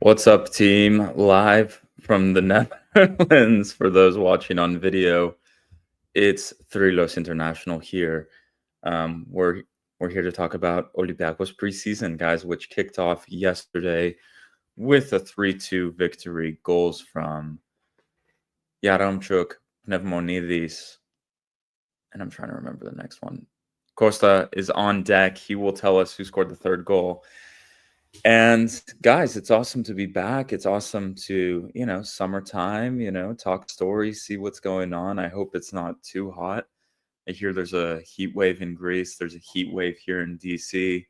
What's up, team? Live from the Netherlands for those watching on video. It's Thrilos International here. We're here to talk about Olympiacos preseason, guys, which kicked off yesterday with a 3-2 victory. Goals from Yaremchuk, Pnevmonidis, and I'm trying to remember the next one. Costa is on deck. He will tell us who scored the third goal. And guys, it's awesome to be back. It's awesome to, summertime, talk stories, see what's going on. I hope it's not too hot. I hear there's a heat wave in Greece. There's a heat wave here in DC.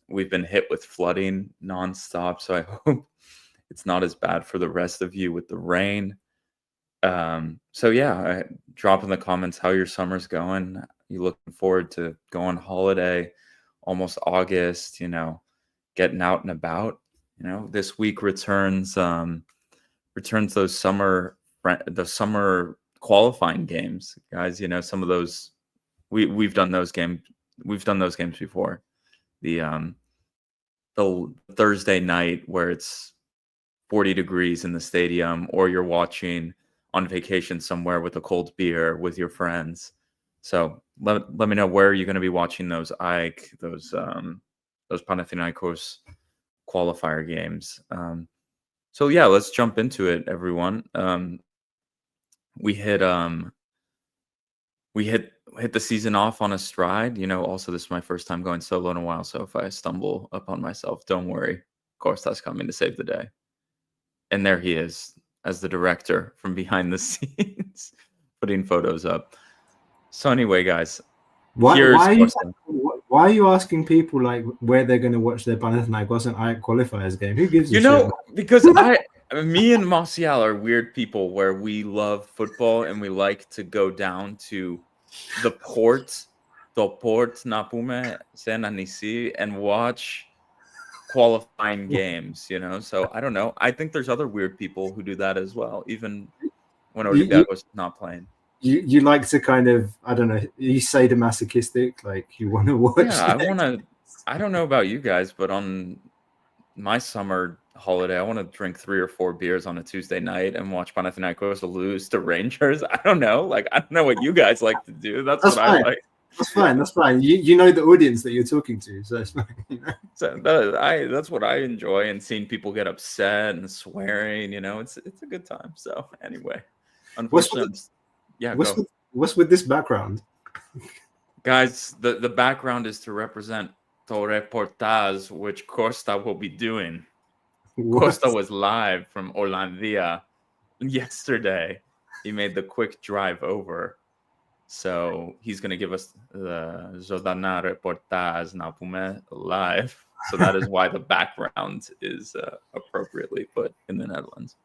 We've been hit with flooding nonstop. So I hope it's not as bad for the rest of you with the rain. Drop in the comments how your summer's going. You looking forward to go on holiday, almost August, getting out and about. This week returns those summer qualifying games, guys. Some of those we've done those games before. The Thursday night where it's 40 degrees in the stadium, or you're watching on vacation somewhere with a cold beer with your friends. So let me know, where are you going to be watching those Panathinaikos qualifier games. Let's jump into it, everyone. We hit the season off on a stride. Also, this is my first time going solo in a while, so if I stumble upon myself, don't worry. Of course, that's coming to save the day. And there he is, as the director from behind the scenes, putting photos up. So anyway, guys, why are you asking people like where they're going to watch their Panathinaikos and AEK qualifiers game? Who gives a shit? Because me and Martial are weird people where we love football and we like to go down to the port na pume se na nisi, and watch qualifying games, So I don't know. I think there's other weird people who do that as well, even when Olympiacos is not playing. You like to kind of, I don't know, you sadomasochistic, like you want to watch. Yeah, I don't know about you guys, but on my summer holiday, I want to drink 3 or 4 beers on a Tuesday night and watch Panathinaikos lose to Rangers. I don't know. I don't know what you guys like to do. That's what fine. I like. That's fine. You know the audience that you're talking to, so it's fine. So that's what I enjoy, and seeing people get upset and swearing. It's a good time. So anyway, unfortunately. What's with this background? Guys, the background is to represent Torre Portaz, which Costa will be doing. Costa was live from Hollandia yesterday. He made the quick drive over. So he's going to give us the Zodana Reportaz na Pume live. So that is why the background is appropriately put in the Netherlands.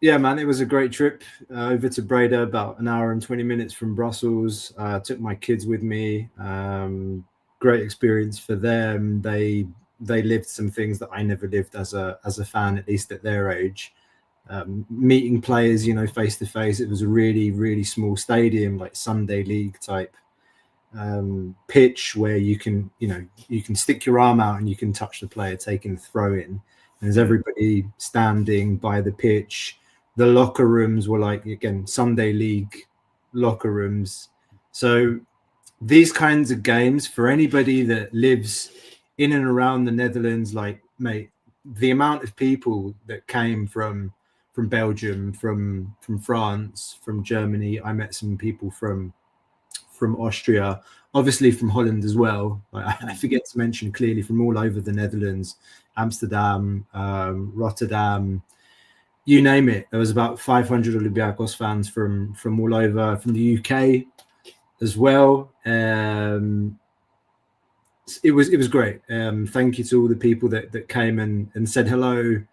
Yeah, man, it was a great trip over to Breda, about an hour and 20 minutes from Brussels. Took my kids with me. Great experience for them. They lived some things that I never lived as a fan, at least at their age. Meeting players, face to face. It was a really, really small stadium, like Sunday League type pitch, where you can stick your arm out and you can touch the player taking the throw in. And there's everybody standing by the pitch. The locker rooms were like, again, Sunday League locker rooms. So these kinds of games, for anybody that lives in and around the Netherlands, like, mate, the amount of people that came from Belgium, from France, from Germany. I met some people from Austria, obviously from Holland as well. I forget to mention clearly from all over the Netherlands, Amsterdam, Rotterdam, you name it. There was about 500 Olympiacos fans from all over, from the UK as well. It was great. Thank you to all the people that came and said hello.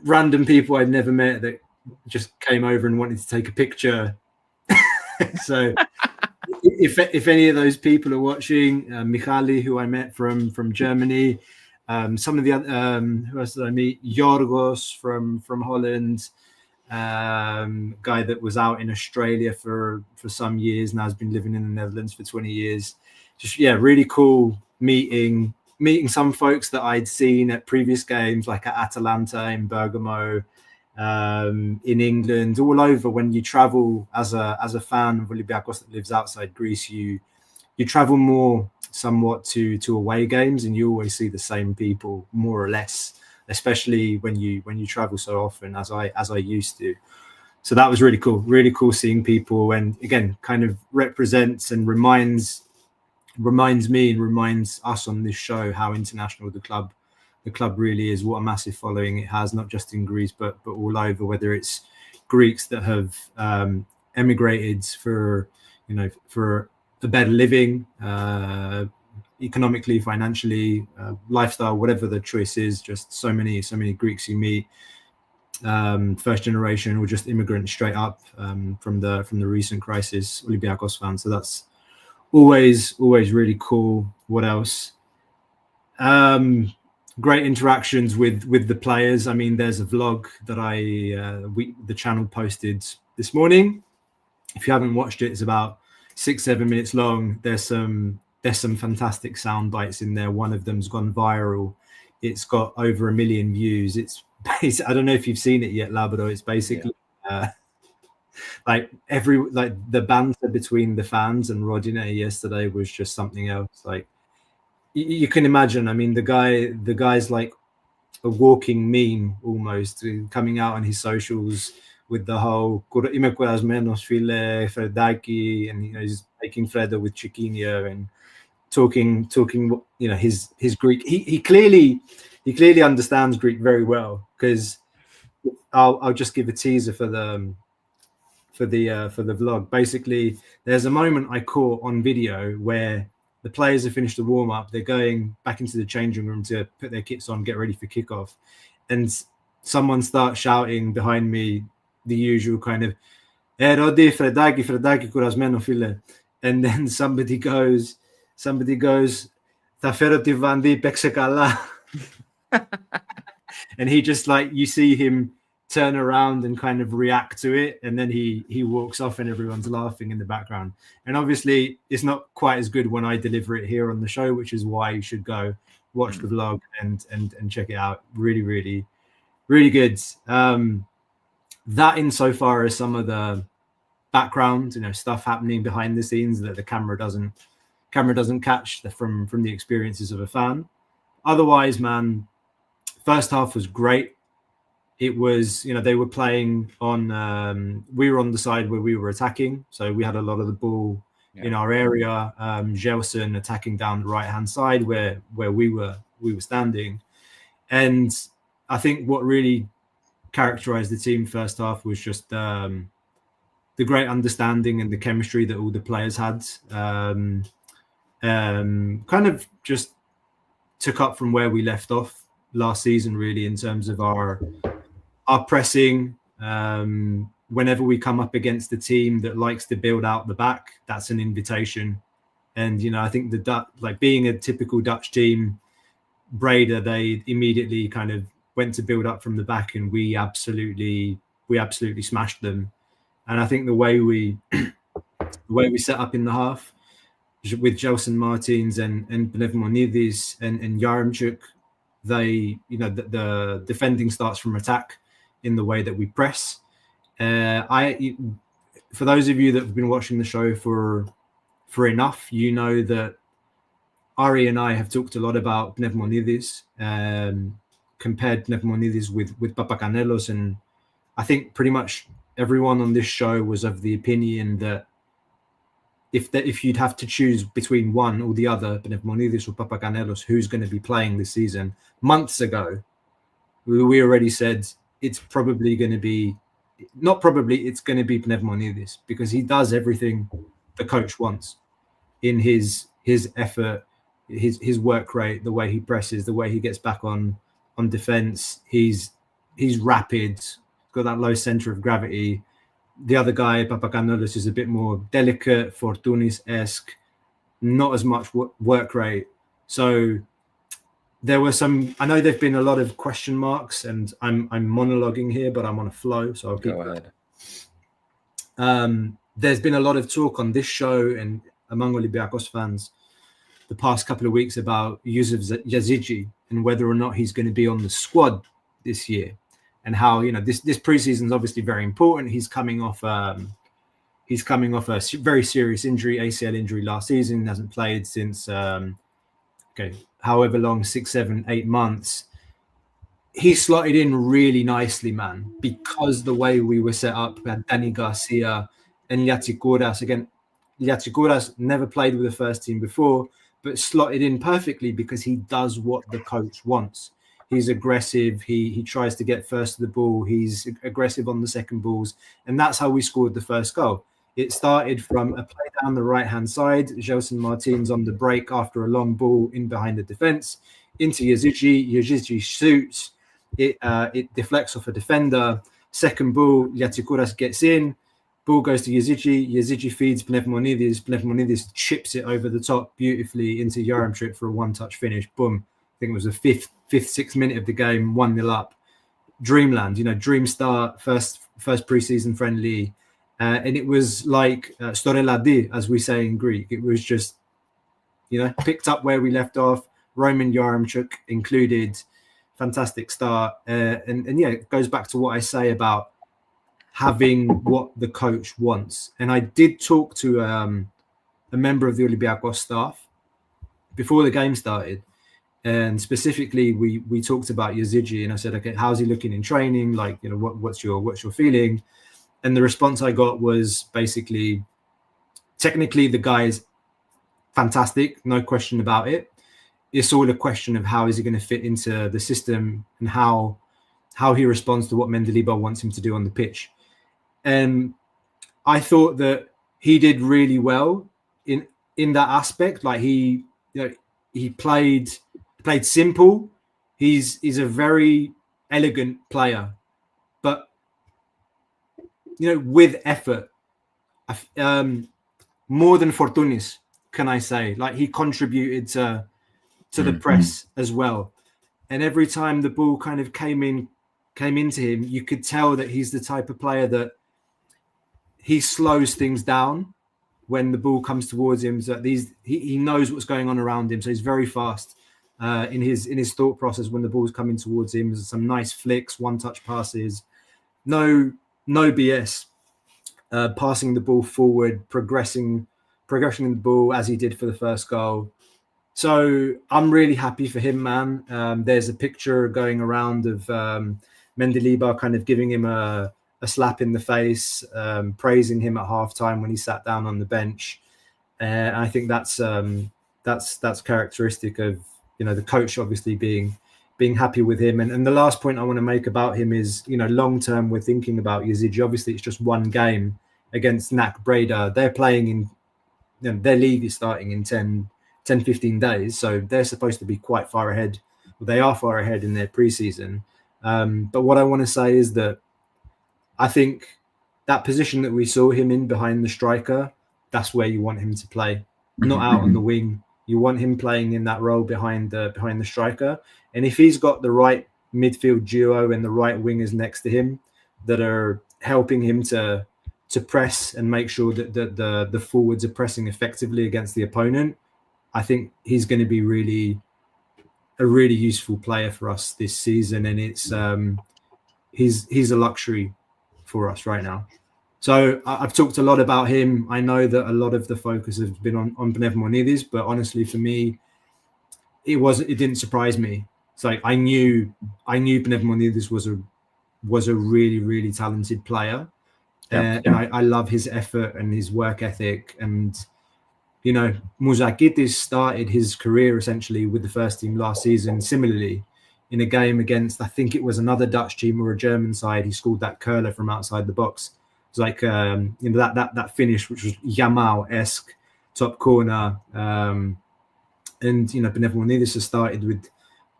Random people I'd never met that just came over and wanted to take a picture. So if any of those people are watching, Michali, who I met from Germany, some of the other, who else did I meet? Yorgos from Holland, guy that was out in Australia for some years, now has been living in the Netherlands for 20 years. Just, yeah, really cool meeting meeting some folks that I'd seen at previous games, like at Atalanta in Bergamo, in England, all over. When you travel as a fan of Olympiacos that lives outside Greece, you travel more somewhat to away games, and you always see the same people more or less, especially when you travel so often as I used to. So that was really cool seeing people, and again, kind of represents and reminds me and reminds us on this show how international the club really is, what a massive following it has, not just in Greece but all over, whether it's Greeks that have emigrated for a better living, economically, financially, lifestyle, whatever the choice is. Just so many Greeks you meet, first generation or just immigrants straight up from the recent crisis, Olympiacos fans. So that's always really cool. What else? Great interactions with the players. I mean, there's a vlog that the channel posted this morning. If you haven't watched it, it's about 6-7 minutes long. There's some fantastic sound bites in there. One of them's gone viral. It's got over 1 million views. It's I don't know if you've seen it yet, Labrador. It's basically like the banter between the fans and Rodinei yesterday was just something else. Like you can imagine. I mean, the guy's like a walking meme almost, coming out on his socials with the whole menos file Fredaki, and he's making Fredo with Chiquinho and talking his Greek. He clearly understands Greek very well, because I'll just give a teaser for the vlog. Basically, there's a moment I caught on video where the players have finished the warm-up, they're going back into the changing room to put their kits on, get ready for kickoff, and someone starts shouting behind me the usual kind of Rodi, Fredaki, kurasmeno file, and then somebody goes Ta fero ti vandi pekse kala. And he just, like, you see him turn around and kind of react to it, and then he walks off and everyone's laughing in the background. And obviously it's not quite as good when I deliver it here on the show, which is why you should go watch the vlog and check it out. Really good. That insofar as some of the background, stuff happening behind the scenes that the camera doesn't catch from the experiences of a fan. Otherwise, man, first half was great. It was, they were playing on, we were on the side where we were attacking. So we had a lot of the ball in our area. Gelson attacking down the right-hand side where we were standing. And I think what really characterized the team first half was just the great understanding and the chemistry that all the players had. Kind of just took up from where we left off last season, really, in terms of our pressing. Whenever we come up against a team that likes to build out the back, that's an invitation. And I think being a typical Dutch team, Breda, they immediately kind of went to build up from the back, and we absolutely smashed them. And I think the way we set up in the half with Gelson Martins and Pnevmonidis and Yaremchuk, the defending starts from attack in the way that we press. For those of you that have been watching the show for enough, that Ari and I have talked a lot about Pnevmonidis, compared Pnevmonidis with Papakanellos, and I think pretty much everyone on this show was of the opinion that if you'd have to choose between one or the other, Pnevmonidis or Papakanellos, who's going to be playing this season, months ago, we already said it's probably going to be, it's going to be Pnevmonidis, because he does everything the coach wants in his effort, his work rate, the way he presses, the way he gets back on defense. He's rapid, got that low center of gravity. The other guy, Papakanellos, is a bit more delicate, Fortunis-esque, not as much work rate. So there were I know there've been a lot of question marks, and I'm monologuing here, but I'm on a flow, so I'll go ahead. There's been a lot of talk on this show and among Olympiacos fans the past couple of weeks about Yusuf Yazici and whether or not he's going to be on the squad this year, and how, you know, this preseason is obviously very important. He's coming off a very serious injury, ACL injury last season. Hasn't played since however long, 6, 7, 8 months. He slotted in really nicely, man, because the way we were set up, we had Dani Garcia and Yazici. Again, Yazici never played with the first team before, but slotted in perfectly because he does what the coach wants. He's aggressive. He tries to get first to the ball. He's aggressive on the second balls. And that's how we scored the first goal. It started from a play down the right-hand side. Gelson Martins on the break after a long ball in behind the defense into Yazici. Yazici shoots. It deflects off a defender. Second ball, Yazici gets in. Ball goes to Yazici. Yazici feeds Pnevmonidis. Pnevmonidis chips it over the top beautifully into Yaremchuk for a one-touch finish. Boom. I think it was the fifth, 6th minute of the game, 1-0 up. Dreamland, you know, dream start, first preseason friendly. And it was like storeladi, as we say in Greek. It was just, you know, picked up where we left off. Roman Yaremchuk included. Fantastic start. And yeah, it goes back to what I say about having what the coach wants. And I did talk to a member of the Olympiacos staff before the game started. And specifically, we talked about Yazici, and I said, okay, how's he looking in training? Like, you know, what's your feeling? And the response I got was basically, technically, the guy is fantastic, no question about it. It's all a question of how is he going to fit into the system and how he responds to what Mendilibar wants him to do on the pitch. And I thought that he did really well in that aspect. Like he played simple. He's a very elegant player, but you know, with effort, more than Fortunis, can I say? Like he contributed to the press as well, and every time the ball kind of came into him, you could tell that he's the type of player that he slows things down when the ball comes towards him. So he knows what's going on around him, so he's very fast in his thought process when the ball's coming towards him. There's some nice flicks, one-touch passes, no BS, passing the ball forward, progressing the ball as he did for the first goal. So I'm really happy for him, man. There's a picture going around of Mendilibar kind of giving him a slap in the face, praising him at halftime when he sat down on the bench. And I think that's characteristic of, you know, the coach obviously being happy with him. And the last point I want to make about him is, you know, long term we're thinking about Yazici. Obviously, it's just one game against NAC Breda. They're playing in, you know, their league is starting in 10-15 days, so they're supposed to be quite far ahead. Well, they are far ahead in their preseason. But what I want to say is that I think that position that we saw him in behind the striker, that's where you want him to play, not out on the wing. You want him playing in that role behind the striker. And if he's got the right midfield duo and the right wingers next to him that are helping him to press and make sure that the forwards are pressing effectively against the opponent, I think he's going to be a really useful player for us this season. And it's he's a luxury for us right now. So I've talked a lot about him. I know that a lot of the focus has been on Pnevmonidis, but honestly, for me, it didn't surprise me. It's like I knew Pnevmonidis was a really, really talented player. And I love his effort and his work ethic. And, you know, Mouzakitis started his career essentially with the first team last season, similarly, in a game against, I think it was another Dutch team or a German side. He scored that curler from outside the box. It's like, you know, that finish, which was Yamal-esque, top corner. And, you know, Pnevmonidis has started with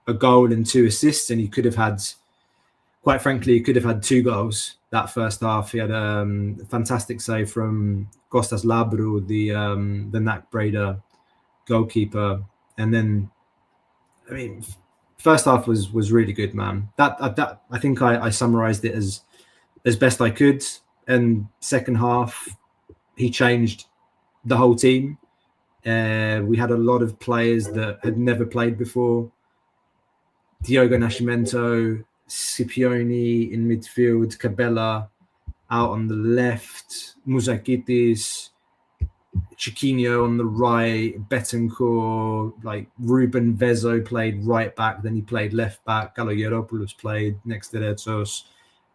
a goal and 2 assists, and he could have had, quite frankly, he could have had 2 goals that first half. He had a fantastic save from Costas Labru, the NAC Breda goalkeeper. And then, I mean, first half was really good, man. That I think I summarized it as best I could. And second half, he changed the whole team. We had a lot of players that had never played before. Diogo Nascimento, Scipione in midfield, Cabella out on the left, Mouzakitis, Chiquinho on the right, Betancur, like Ruben Vezo played right back, then he played left back, Galogeropoulos played next to Retsos,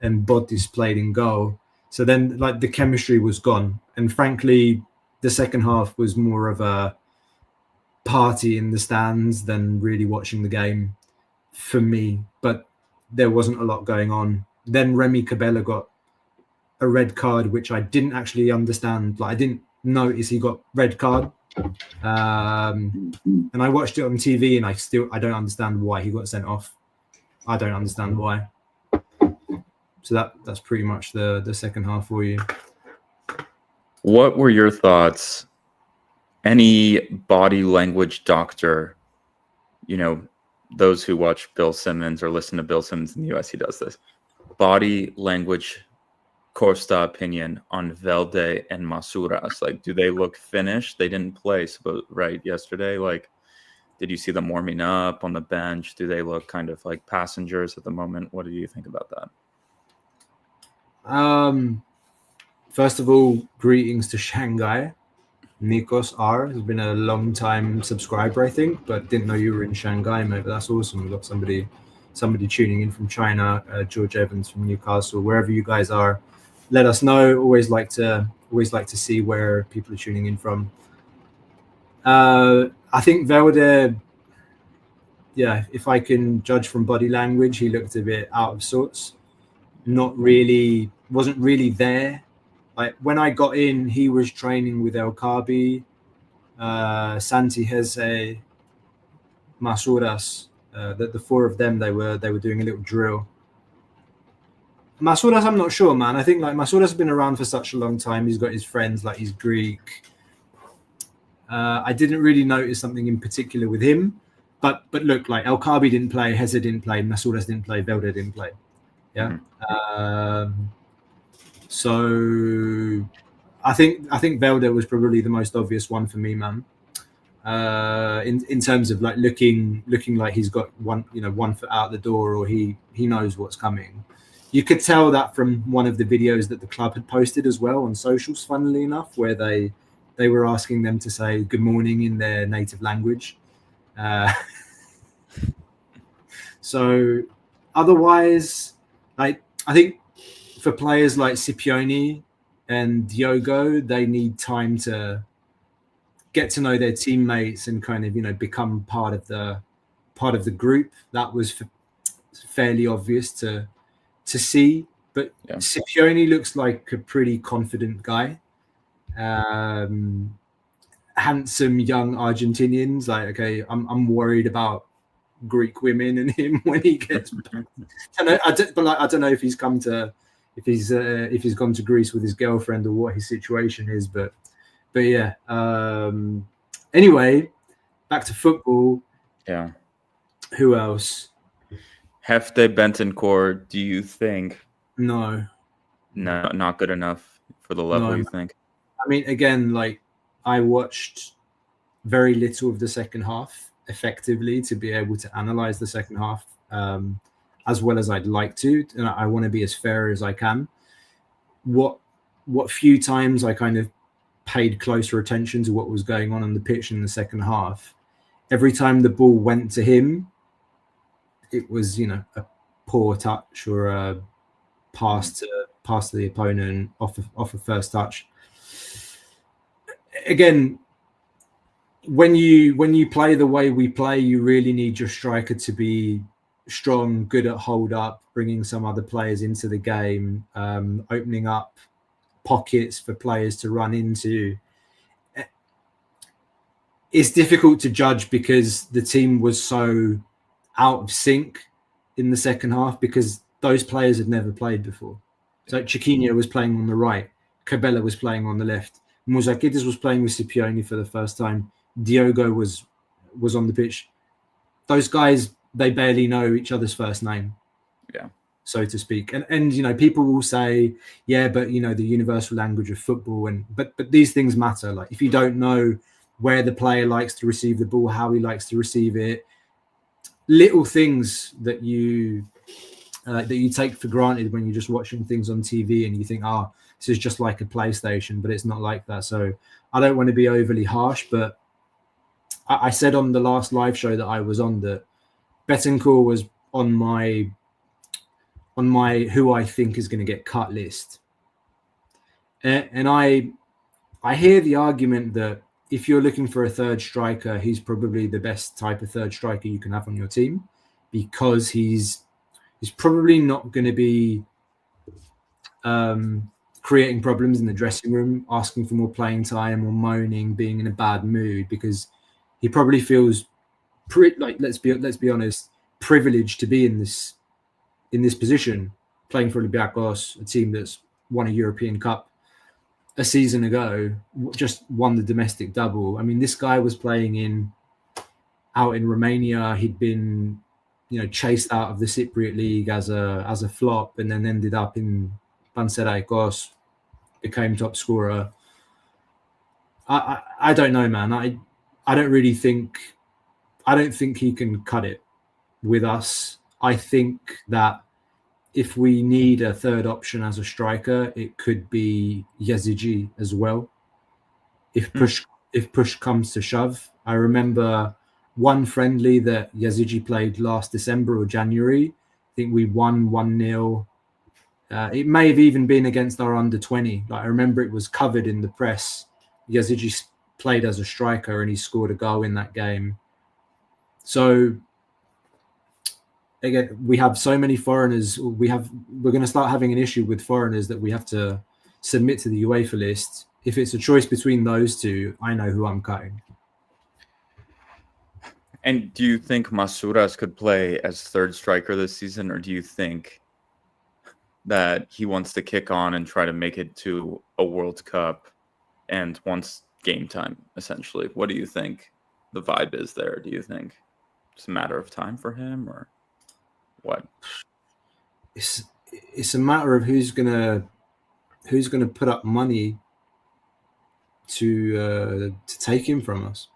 and Botis played in goal. So then like the chemistry was gone. And frankly, the second half was more of a party in the stands than really watching the game for me. But there wasn't a lot going on. Then Remy Cabella got a red card, which I didn't actually understand. Like I didn't notice he got red card. And I watched it on TV and I don't understand why he got sent off. I don't understand why. So that's pretty much the second half for you. What were your thoughts? Any body language doctor, those who watch Bill Simmons or listen to Bill Simmons in the US, he does this. Body language Costa opinion on Velde and Masouras. Like, do they look finished? They didn't play, yesterday. Like, did you see them warming up on the bench? Do they look kind of like passengers at the moment? What do you think about that? First of all, greetings to Shanghai. Nikos R has been a long time subscriber, I think, but didn't know you were in Shanghai, mate. But that's awesome. We've got somebody tuning in from China, George Evans from Newcastle, wherever you guys are. Let us know. Always like to see where people are tuning in from. I think Velde, if I can judge from body language, he looked a bit out of sorts. Wasn't really there. Like when I got in, he was training with Kaabi, Santi Heze, Masouras. The four of them, they were doing a little drill. Masouras, I'm not sure, man. I think like Masouras has been around for such a long time. He's got his friends, like he's Greek. I didn't really notice something in particular with him, but look, like Kaabi didn't play, Heze didn't play, Masouras didn't play, Velde didn't play. Yeah. So I think Velde was probably the most obvious one for me, man. In terms of like looking like he's got one foot out the door, or he knows what's coming. You could tell that from one of the videos that the club had posted as well on socials, funnily enough, where they were asking them to say good morning in their native language. So otherwise, I think for players like Scipione and Diogo, they need time to get to know their teammates and kind of become part of the group. That was fairly obvious to see. But yeah. Scipione looks like a pretty confident guy. Handsome young Argentinians. Like, okay, I'm worried about Greek women and him when he gets back. I don't know if he's gone to Greece with his girlfriend or what his situation is, but yeah. Anyway, back to football. Yeah. Who else? Hefte Bentancur, do you think? No, not good enough for the level you think? I mean, again, like I watched very little of the second half effectively to be able to analyze the second half as well as I'd like to, and I want to be as fair as I can. What few times I kind of paid closer attention to what was going on the pitch in the second half, every time the ball went to him, it was a poor touch or a pass to the opponent off a first touch. Again, when you play the way we play, you really need your striker to be strong, good at hold up, bringing some other players into the game, opening up pockets for players to run into. It's difficult to judge because the team was so out of sync in the second half because those players had never played before. So Chiquinho was playing on the right, Cabella was playing on the left, Mouzakitis was playing with Scipione for the first time, Diogo was on the pitch. Those guys, they barely know each other's first name, so to speak. And people will say, yeah, but the universal language of football, but these things matter. Like if you don't know where the player likes to receive the ball, how he likes to receive it. Little things that you take for granted when you're just watching things on TV and you think, this is just like a PlayStation, but it's not like that. So I don't want to be overly harsh, but I said on the last live show that I was on that Betancur was on my who I think is going to get cut list. And I hear the argument that if you're looking for a third striker, he's probably the best type of third striker you can have on your team, because he's probably not going to be creating problems in the dressing room, asking for more playing time or moaning, being in a bad mood, because he probably feels let's be honest, privileged to be in this position, playing for Olympiacos, a team that's won a European Cup a season ago, just won the domestic double. I mean, this guy was playing out in Romania. He'd been, chased out of the Cypriot League as a flop, and then ended up in Banter, became top scorer. I don't know, man. I don't think he can cut it with us. I think that if we need a third option as a striker, it could be Yazici as well. If push comes to shove. I remember one friendly that Yazici played last December or January. I think we won 1-0. It may have even been against our under-20. I remember it was covered in the press. Yazici played as a striker and he scored a goal in that game. So again, we have so many foreigners. We're going to start having an issue with foreigners that we have to submit to the UEFA list. If it's a choice between those two, I know who I'm cutting. And do you think Masouras could play as third striker this season, or do you think that he wants to kick on and try to make it to a World Cup and wants game time, essentially? What do you think the vibe is there? Do you think it's a matter of time for him, or what? It's a matter of who's gonna put up money to take him from us.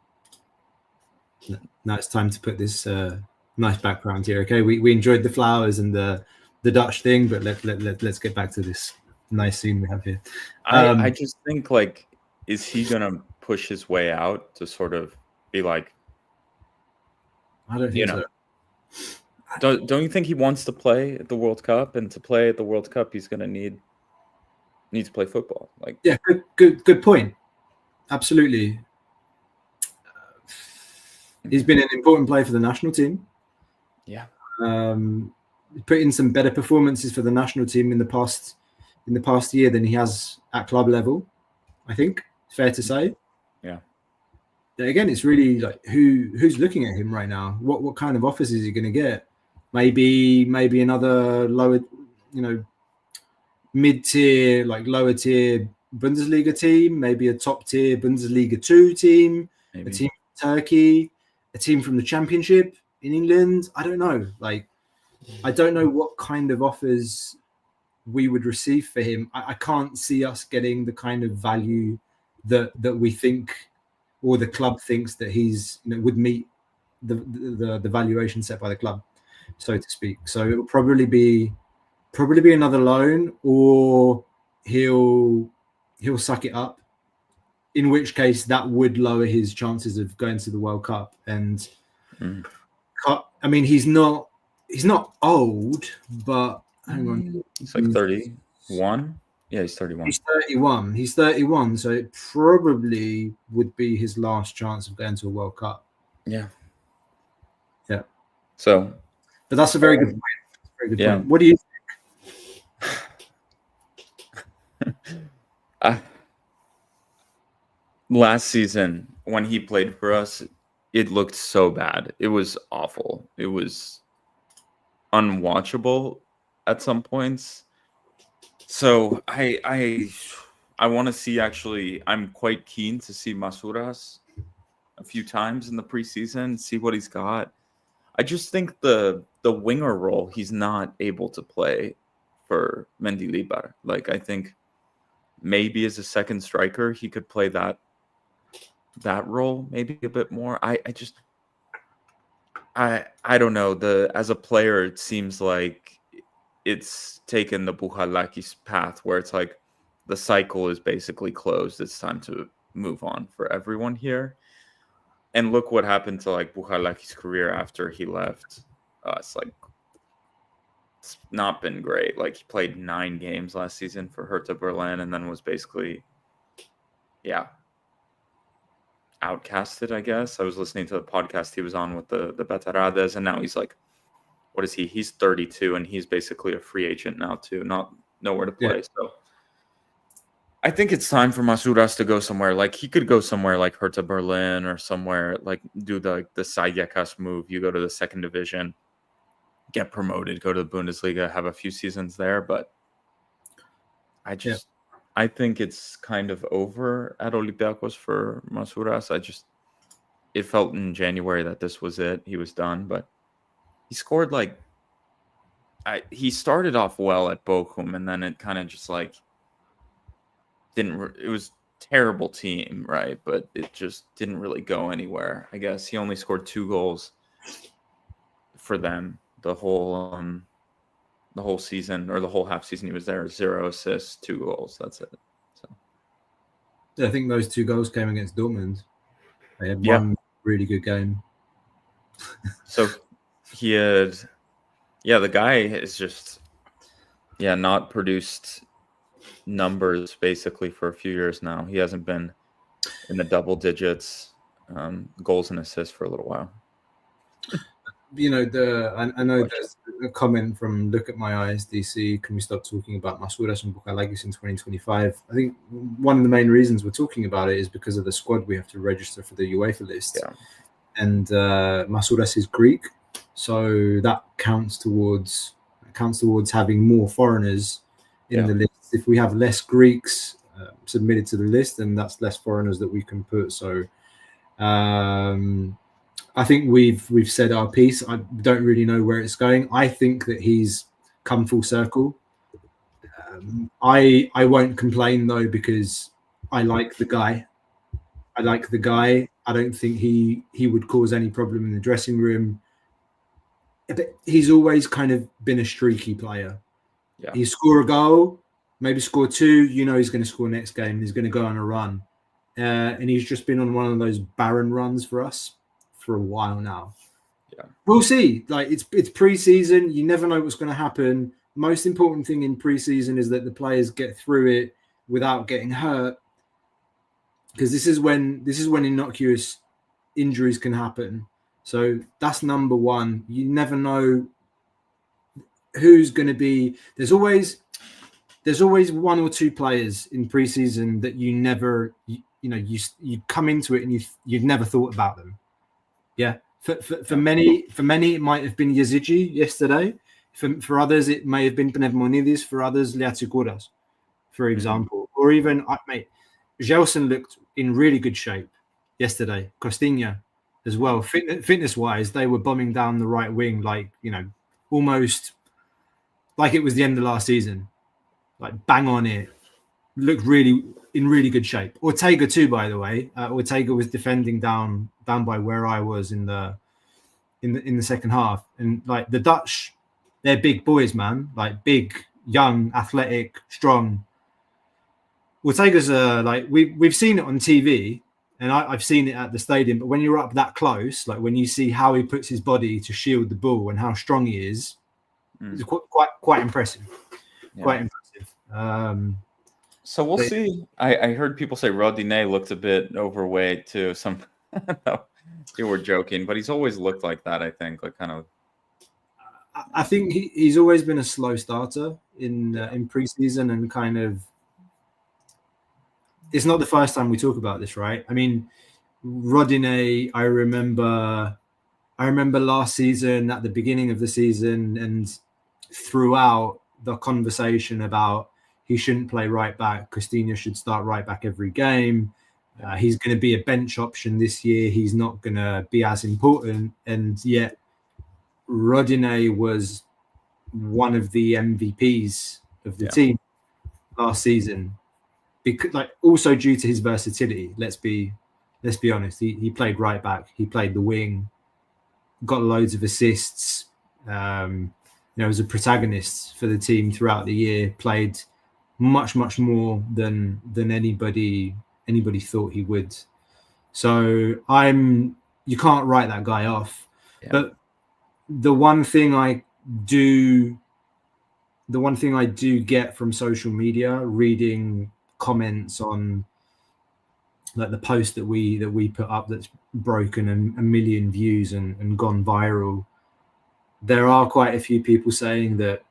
Now it's time to put this nice background here. Okay, we enjoyed the flowers and the Dutch thing, but let's get back to this nice scene we have here. I just think, is he gonna push his way out to sort of be like, I don't think so. Don't you think he wants to play at the World Cup? And to play at the World Cup, he's gonna need to play football. Yeah, good point. Absolutely. He's been an important player for the national team. Yeah. Put in some better performances for the national team in the past year than he has at club level. I think fair to say. Yeah. Again, it's really who's looking at him right now. What kind of offers is he going to get? Maybe another lower, mid-tier, lower tier Bundesliga team. Maybe a top tier Bundesliga 2 team. Maybe. A team from Turkey. A team from the Championship in England. I don't know. I don't know what kind of offers we would receive for him. I can't see us getting the kind of value that we think, or the club thinks that he's would meet the valuation set by the club, so to speak. So it will probably be another loan, or he'll suck it up. In which case, that would lower his chances of going to the World Cup. And I mean, he's not old, but hang on, he's 31. Yeah, he's 31. He's 31. So it probably would be his last chance of going to a World Cup. Yeah. So, but that's a very good point. Very good point. What do you think? Last season, when he played for us, it looked so bad. It was awful. It was unwatchable at some points. So I want to see, actually, I'm quite keen to see Masouras a few times in the preseason, see what he's got. I just think the winger role, he's not able to play for Mendilibar. I think maybe as a second striker, he could play that that role maybe a bit more. I don't know. As a player, it seems like it's taken the Bouchalakis path where it's like the cycle is basically closed. It's time to move on for everyone here. And look what happened to like Bouchalakis' career after he left us. Like, it's not been great. Like, he played 9 games last season for Hertha Berlin and then was basically, outcasted, I guess. I was listening to the podcast he was on with the Veterades, and now he's like, what is he? He's 32, and he's basically a free agent now too, nowhere to play. Yeah. So I think it's time for Masouras to go somewhere. Like, he could go somewhere like Hertha Berlin or somewhere like do the Sayakas move. You go to the second division, get promoted, go to the Bundesliga, have a few seasons there. But I think it's kind of over at Olympiacos for Masouras. It felt in January that this was it. He was done, but he scored he started off well at Bochum, and then it kind of just like it was terrible team, right? But it just didn't really go anywhere. I guess he only scored 2 goals for them the whole season, or the whole half season he was there. 0 assists, 2 goals. That's it. So I think those 2 goals came against Dortmund. They had one really good game. So he had, the guy is just, not produced numbers basically for a few years now. He hasn't been in the double digits goals and assists for a little while. I know there's a comment from Look at My Eyes, DC. Can we stop talking about Masouras and Bouchalakis in 2025? I think one of the main reasons we're talking about it is because of the squad we have to register for the UEFA list. Yeah. And Masouras is Greek, so that counts towards having more foreigners in the list. If we have less Greeks submitted to the list, then that's less foreigners that we can put. So I think we've said our piece. I don't really know where it's going. I think that he's come full circle. I won't complain though, because I like the guy. I don't think he would cause any problem in the dressing room. But he's always kind of been a streaky player. Yeah. He score a goal, maybe score 2. He's going to score next game. He's going to go on a run, and he's just been on one of those barren runs for us for a while now. Yeah, we'll see. Like, it's preseason. You never know what's going to happen. Most important thing in preseason is that the players get through it without getting hurt, because this is when innocuous injuries can happen. So that's number one. You never know who's going to be. There's always 1 or 2 players in preseason that you never, you come into it and you've never thought about them. Yeah. For many, it might have been Yazici yesterday. For others, it may have been Pnevmonidis. For others, Liatsikuras, for example. Or even, Gelson looked in really good shape yesterday. Costinha as well. Fitness-wise, they were bombing down the right wing, almost like it was the end of last season. Like, bang on it. Looked in really good shape. Ortega too, by the way. Ortega was defending down by where I was in the second half. And like, the Dutch, they're big boys, man. Like, big, young, athletic, strong. Ortega's we've seen it on TV, and I've seen it at the stadium. But when you're up that close, like when you see how he puts his body to shield the ball and how strong he is, it's quite impressive. Yeah. Quite impressive. So we'll see. I heard people say Rodinei looked a bit overweight too. Some you were joking, but he's always looked like that. I think, like, kind of. I think he's always been a slow starter in preseason, and kind of. It's not the first time we talk about this, right? I mean, Rodinei, I remember last season, at the beginning of the season, and throughout the conversation about he shouldn't play right back. Costinha should start right back every game. He's going to be a bench option this year. He's not going to be as important. And yet, Rodinei was one of the MVPs of the team last season. Because, also due to his versatility. Let's be let's be honest, he played right back. He played the wing, got loads of assists. Was a protagonist for the team throughout the year. Played much more than anybody thought he would. So you can't write that guy off. Yeah. But the one thing I do get from social media, reading comments on like the post that we put up that's broken a million views and gone viral, there are quite a few people saying that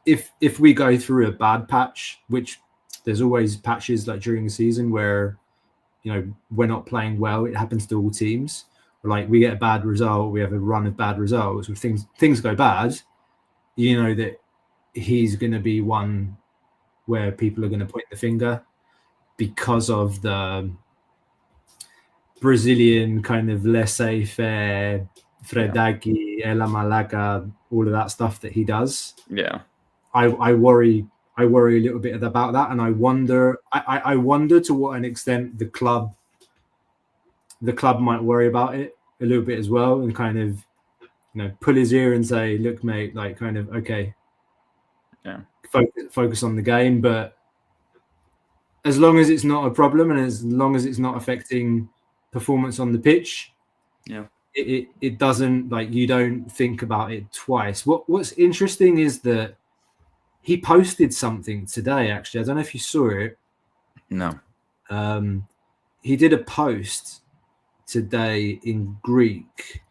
if we go through a bad patch, which there's always patches like during the season where we're not playing well, it happens to all teams. Like we get a bad result, we have a run of bad results, if things go bad, that he's going to be one where people are going to point the finger because of the Brazilian kind of laissez-faire, Fredaki, Ela Malaga, all of that stuff that he does. Yeah, I worry a little bit about that, and I wonder to what an extent the club might worry about it a little bit as well, and kind of pull his ear and say, look mate, like kind of okay, yeah, focus on the game, but as long as it's not a problem and as long as it's not affecting performance on the pitch, yeah, it doesn't, like, you don't think about it twice. What's interesting is that he posted something today, actually. I don't know if you saw it. No. He did a post today in Greek,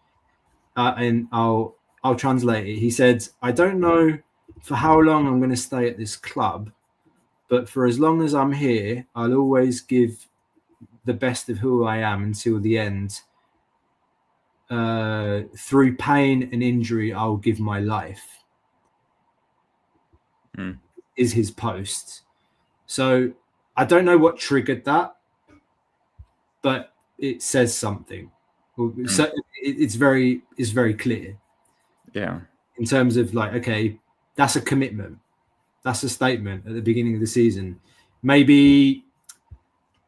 and I'll translate it. He said, I don't know for how long I'm going to stay at this club, but for as long as I'm here, I'll always give the best of who I am until the end. Through pain and injury, I'll give my life. Is his post. So I don't know what triggered that, but it says something. So it's very clear. Yeah. In terms of like, okay, that's a commitment. That's a statement at the beginning of the season. Maybe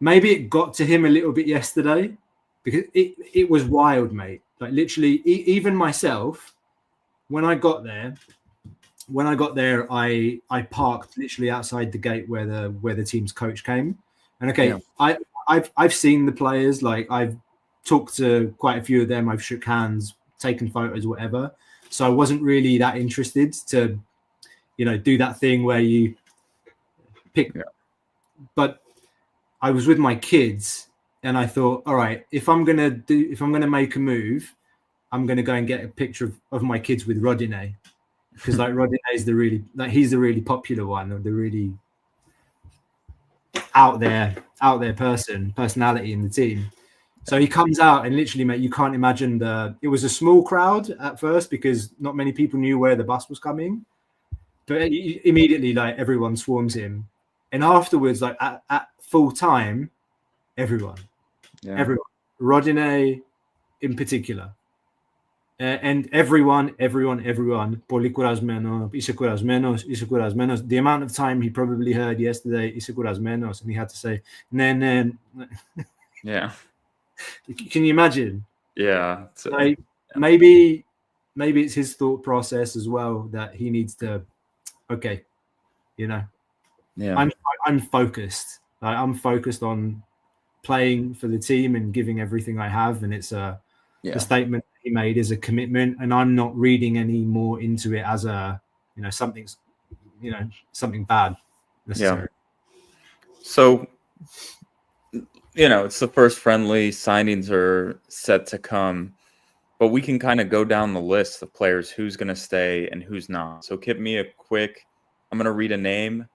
it got to him a little bit yesterday, because it was wild, mate. Like literally, even myself, when I got there, I parked literally outside the gate where the team's coach came. And okay, yeah. I've seen the players, like I've talked to quite a few of them, I've shook hands, taken photos, whatever. So I wasn't really that interested to, do that thing where you pick. Yeah. But I was with my kids and I thought, all right, if I'm gonna make a move, I'm gonna go and get a picture of my kids with Rodinei. Because like Rodinei is he's the really popular one, or the really out there personality in the team. So he comes out and literally, mate, you can't imagine it was a small crowd at first because not many people knew where the bus was coming, but immediately like everyone swarms him, and afterwards, like at full time, everyone, Rodinei in particular. And everyone, πολύ κουρασμένο, είσαι κουρασμένος. The amount of time he probably heard yesterday, είσαι κουρασμένος, and he had to say, ναι. Yeah. Can you imagine? Yeah. So, like, maybe it's his thought process as well that he needs to, okay, Yeah. I'm focused. Like, I'm focused on playing for the team and giving everything I have, and it's the statement he made is a commitment, and I'm not reading any more into it as a something bad necessarily. Yeah. So it's the first friendly, signings are set to come, but we can kind of go down the list of players who's going to stay and who's not. So give me a quick, I'm going to read a name,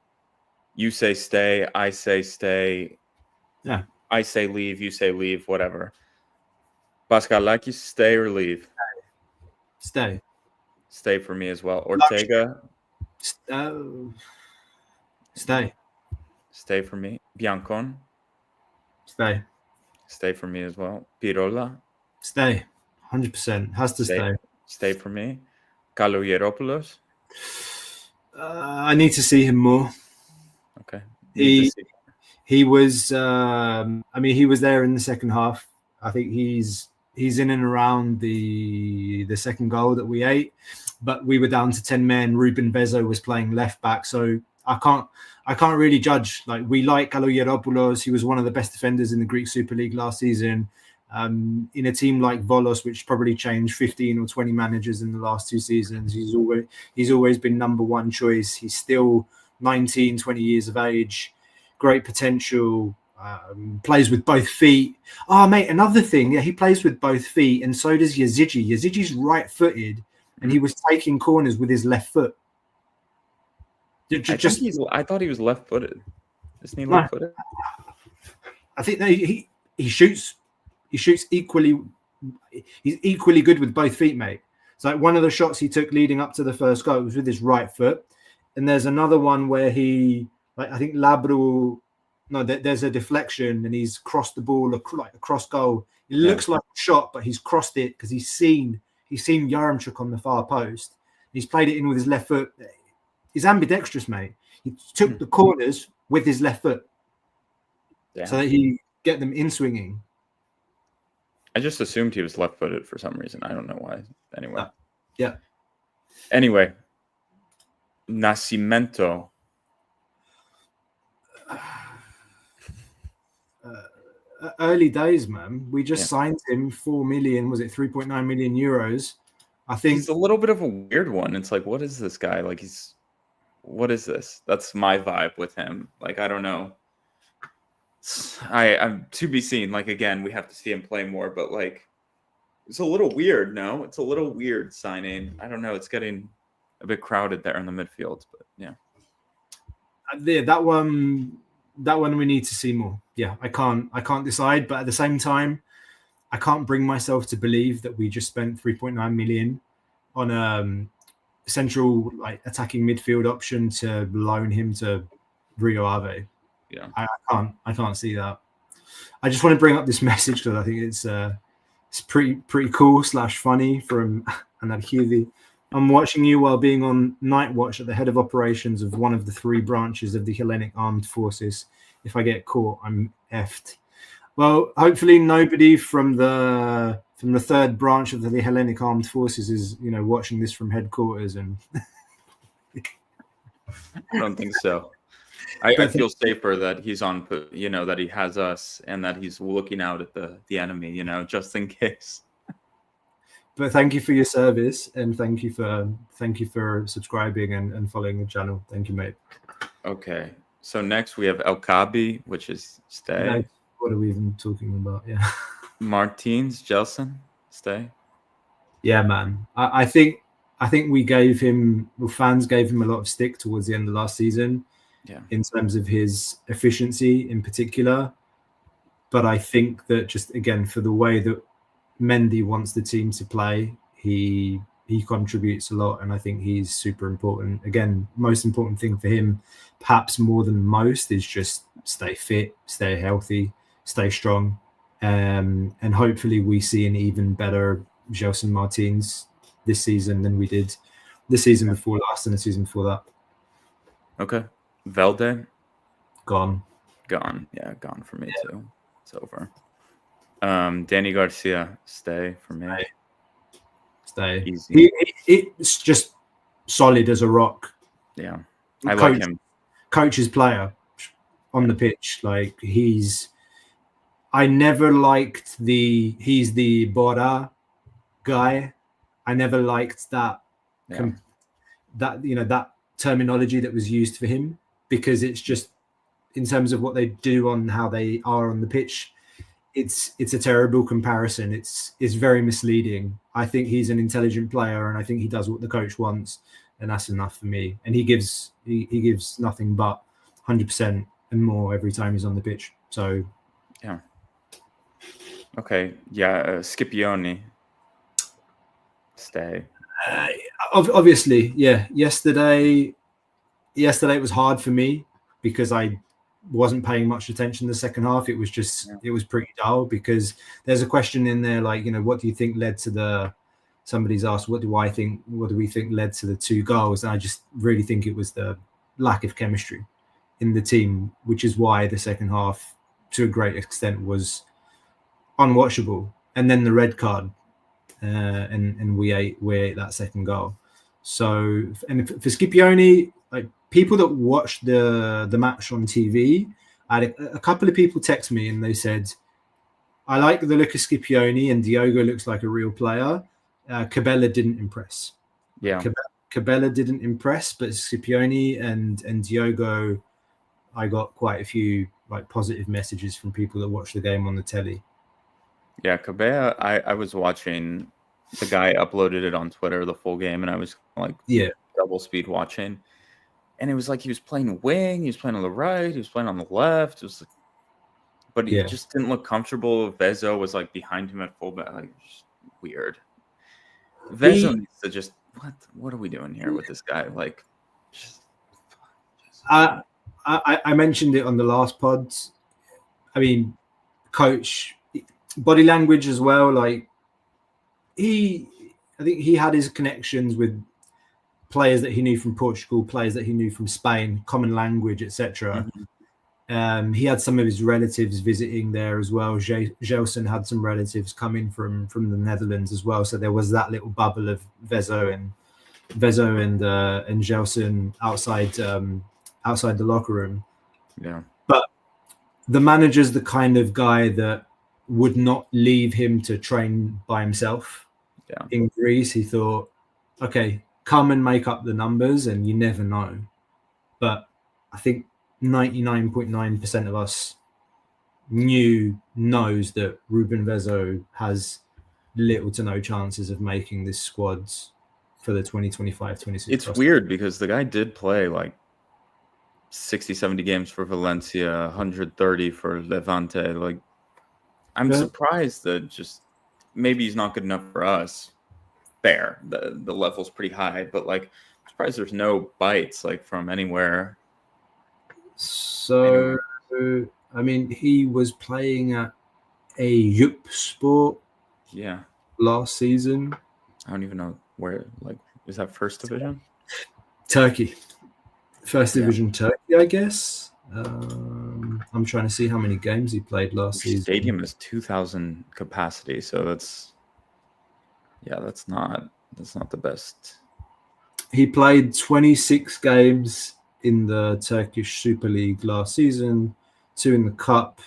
you say stay, I say stay, I say leave, you say leave, whatever. Pascalakis, stay or leave? Stay. Stay for me as well. Ortega? Stay. Stay for me. Biancon? Stay. Stay for me as well. Pirola? Stay. 100%. Has to stay. Stay for me. Kalogeropoulos? I need to see him more. Okay. He was. I mean, he was there in the second half. I think he's in and around the second goal that we ate, but we were down to 10 men. Ruben Bezo was playing left back, so I can't really judge. Like, we like Kalogeropoulos. He was one of the best defenders in the Greek Super League last season. In a team like Volos, which probably changed 15 or 20 managers in the last 2 seasons, he's always been number one choice. He's still 19, 20 years of age, great potential, plays with both feet. Oh, mate, another thing, yeah, he plays with both feet, and so does Yazici. Yazici's right-footed, and he was taking corners with his left foot. I thought he was left-footed. Isn't he left-footed? I think no, he shoots. He shoots equally. He's equally good with both feet, mate. It's like one of the shots he took leading up to the first goal was with his right foot, and there's another one where he, like, I think Labro. No, there's a deflection and he's crossed the ball like across goal. It looks like a shot, but he's crossed it because he's seen Yaremchuk on the far post. He's played it in with his left foot. He's ambidextrous, mate. He took the corners with his left foot so that he get them in swinging. I just assumed he was left-footed for some reason. I don't know why. Anyway. Yeah. Anyway. Nascimento. Early days, man. We just signed him 4 million. Was it 3.9 million euros? I think he's a little bit of a weird one. It's like, what is this guy? Like, what is this? That's my vibe with him. Like, I don't know. I'm to be seen. Like, again, we have to see him play more, but like, it's a little weird. No, it's a little weird signing. I don't know. It's getting a bit crowded there in the midfield, but yeah. That one we need to see more. Yeah, I can't decide, but at the same time, I can't bring myself to believe that we just spent 3.9 million on a central, like, attacking midfield option to loan him to Rio Ave. Yeah, I can't see that. I just want to bring up this message because I think it's pretty cool / funny from Anarchivi. I'm watching you while being on night watch at the head of operations of one of the 3 branches of the Hellenic Armed Forces. If I get caught, I'm effed. Well, hopefully nobody from the 3rd branch of the Hellenic Armed Forces is, watching this from headquarters. And I don't think so. I feel safer that he's on, that he has us and that he's looking out at the enemy, just in case. But thank you for your service, and thank you for subscribing and following the channel. Thank you, mate. Okay, so next we have El Kaabi, which is stay. No, what are we even talking about? Yeah. Martins, Jelson, stay. Yeah, man. I think we gave him, fans gave him a lot of stick towards the end of last season. Yeah. In terms of his efficiency in particular. But I think that just, again, for the way that Mendy wants the team to play, he contributes a lot, and I think he's super important. Again, most important thing for him, perhaps more than most, is just stay fit, stay healthy, stay strong, and hopefully we see an even better Gelson Martins this season than we did the season before last and the season before that. Okay. Velde? Gone. Yeah, gone for me too. It's over. Danny Garcia, stay for me. Stay. Easy. It's just solid as a rock. Yeah. Like him. Coach's player on the pitch. Like, I never liked he's the Bora guy. I never liked that that terminology that was used for him, because it's just, in terms of what they do on how they are on the pitch, it's a terrible comparison. It's very misleading. I think he's an intelligent player, and I think he does what the coach wants, and that's enough for me. And he gives nothing but 100% and more every time he's on the pitch. So yeah. Okay. Yeah. Scipione, stay. Obviously, yeah. Yesterday it was hard for me because I wasn't paying much attention the second half. It was just it was pretty dull, because there's a question in there like, what do you think led to somebody's asked, what do we think led to the 2 goals? And I just really think it was the lack of chemistry. in the team, which is why the second half, to a great extent, was unwatchable. And then the red card, and we ate that second goal. So, and for Scipione, like people that watched the match on TV, I had a couple of people text me and they said, I like the look of Scipione and Diogo looks like a real player. Cabella didn't impress. Yeah. Cabella didn't impress, but Scipione and Diogo, I got quite a few like positive messages from people that watched the game on the telly. Yeah, Cabella, I was watching, the guy uploaded it on Twitter, the full game, and I was like double speed watching. And it was like he was playing wing, he was playing on the right, he was playing on the left. It was like, but he just didn't look comfortable. Vezo was like behind him at fullback, like just weird. Vezo needs to just what are we doing here with this guy? Like, I mentioned it on the last pod. I mean, coach, body language as well. Like I think he had his connections with players that he knew from Portugal, players that he knew from Spain, common language, etc. He had some of his relatives visiting there as well. Gelson had some relatives coming from the Netherlands as well. So there was that little bubble of Vezo and Gelson outside the locker room. Yeah. But the manager's the kind of guy that would not leave him to train by himself. Yeah. In Greece, he thought, okay, come and make up the numbers, and you never know. But I think 99.9% of us knows that Ruben Vezo has little to no chances of making this squads for the 2025-26. It's weird because the guy did play like 60, 70 games for Valencia, 130 for Levante. Like, I'm surprised that just maybe he's not good enough for us. Fair. The level's pretty high, but like, I'm surprised there's no bites like from anywhere. So, I mean, he was playing at a Yup Sport last season. I don't even know where, like, is that first division? Turkey. First division Turkey, I guess. I'm trying to see how many games he played last season. Stadium is 2,000 capacity, so that's not the best. He played 26 games in the Turkish Super League last season, 2 in the cup,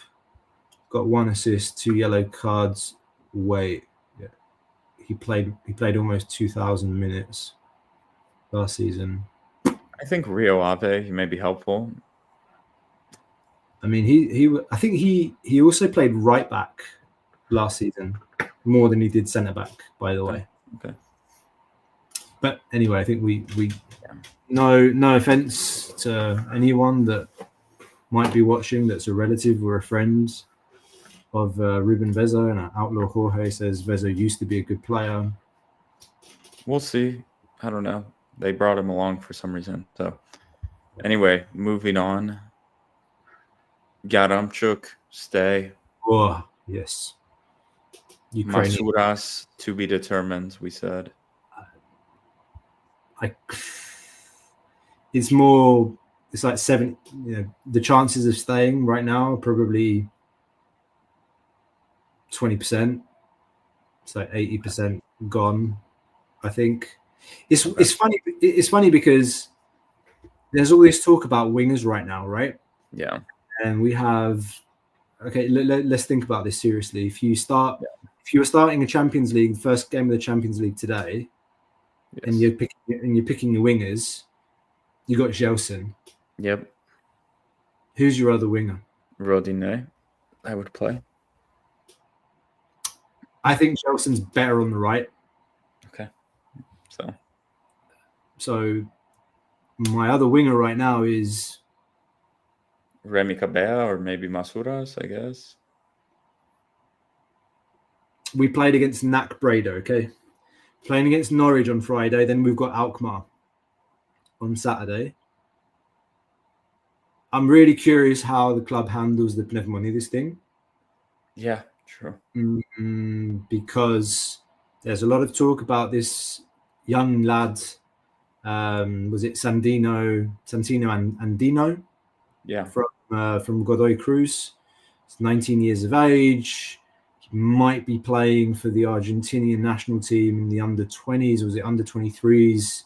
got 1 assist, 2 yellow cards. He played almost 2,000 minutes last season. I think Rio Ave, he may be helpful. I mean, I think he also played right back last season, more than he did centre back, by the way. Okay. But anyway, I think we no offense to anyone that might be watching that's a relative or a friend of Ruben Vezo, and Outlaw Jorge says Vezo used to be a good player. We'll see. I don't know. They brought him along for some reason. So anyway, moving on. Yaremchuk, stay. Oh, yes. Masouras, to be determined, we said. It's like 7. The chances of staying right now are probably 20%. It's like 80% gone, I think. It's funny. It's funny because there's all this talk about wingers right now, right? Yeah. And we have. Okay, let's think about this seriously. If you were starting a Champions League, first game of the Champions League today, and you're picking your wingers, you got Gelson. Yep. Who's your other winger? Rodinei, I would play. I think Gelson's better on the right. Okay. So my other winger right now is Remy Cabella or maybe Masouras, I guess. We played against NAC Breda, okay? Playing against Norwich on Friday, then we've got Alkmaar on Saturday. I'm really curious how the club handles the Pnevmonidis thing. Yeah, true. Because there's a lot of talk about this young lad. Was it Santino and Andino? Yeah. From Godoy Cruz. He's 19 years of age. He might be playing for the Argentinian national team in the under 20s, or was it under 23s?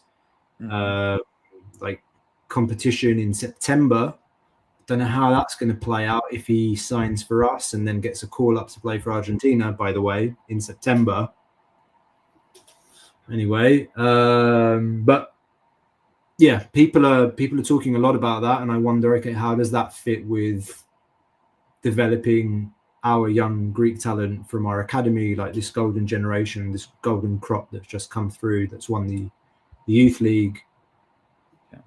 Like competition in September. Don't know how that's going to play out if he signs for us and then gets a call up to play for Argentina, by the way, in September. Anyway, but yeah, people are talking a lot about that, and I wonder, okay, how does that fit with developing our young Greek talent from our academy, like this golden generation, this golden crop that's just come through, that's won the youth league? Yeah.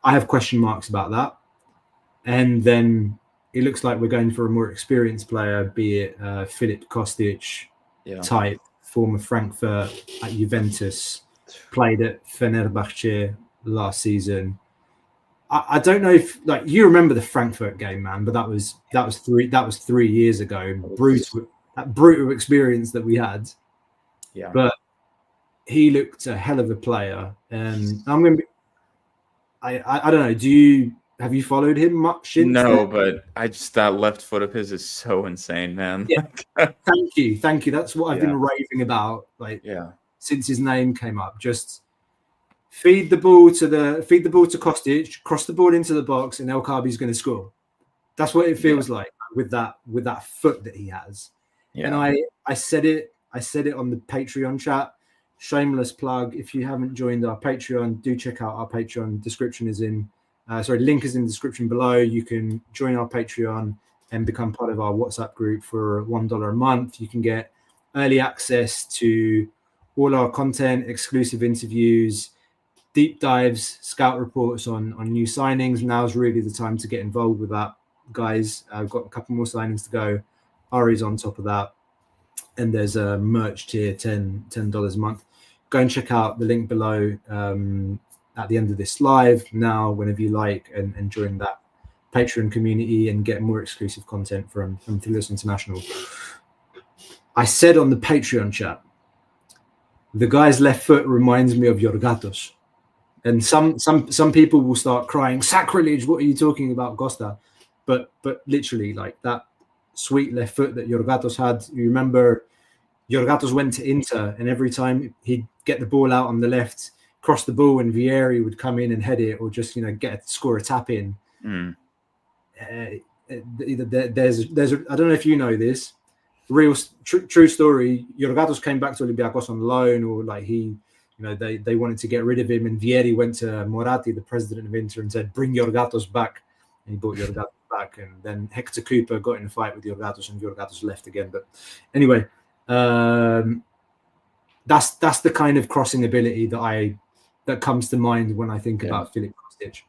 I have question marks about that. And then it looks like we're going for a more experienced player, be it Filip Kostic type, former Frankfurt at Juventus, played at Fenerbahce last season. I don't know if, like, you remember the Frankfurt game, man, but that was 3 years ago. Brutal experience that we had. Yeah. But he looked a hell of a player, and I'm gonna be. I don't know. Have you followed him much since? No, but that left foot of his is so insane, man. Yeah. Thank you. That's what I've been raving about, since his name came up. Just feed the ball to Costic, cross the ball into the box, and El Kaabi's going to score. That's what it feels like with that foot that he has. Yeah. And I said it on the Patreon chat. Shameless plug. If you haven't joined our Patreon, do check out our Patreon. Link is in the description below. You can join our Patreon and become part of our WhatsApp group for $1 a month. You can get early access to all our content, exclusive interviews, deep dives, scout reports on new signings. Now's really the time to get involved with that, guys. I've got a couple more signings to go. Ari's on top of that. And there's a merch tier, $10 a month. Go and check out the link below at the end of this live now, whenever you like, and join that Patreon community and get more exclusive content from Philos International. I said on the Patreon chat, the guy's left foot reminds me of Yorgatos. And some people will start crying, sacrilege, what are you talking about, Costa? But literally, like, that sweet left foot that Yorgatos had. You remember Yorgatos went to Inter, and every time he'd get the ball out on the left, cross the ball, and Vieri would come in and head it, or just score a tap in. There's I don't know if you know this, real true story. Yorgatos came back to Olympiacos on loan, or like they wanted to get rid of him, and Vieri went to Moratti, the president of Inter, and said, "Bring Yorgatos back." And he brought Yorgatos back, and then Hector Cooper got in a fight with Yorgatos, and Yorgatos left again. But anyway, that's the kind of crossing ability that comes to mind when I think about Filip Kostic.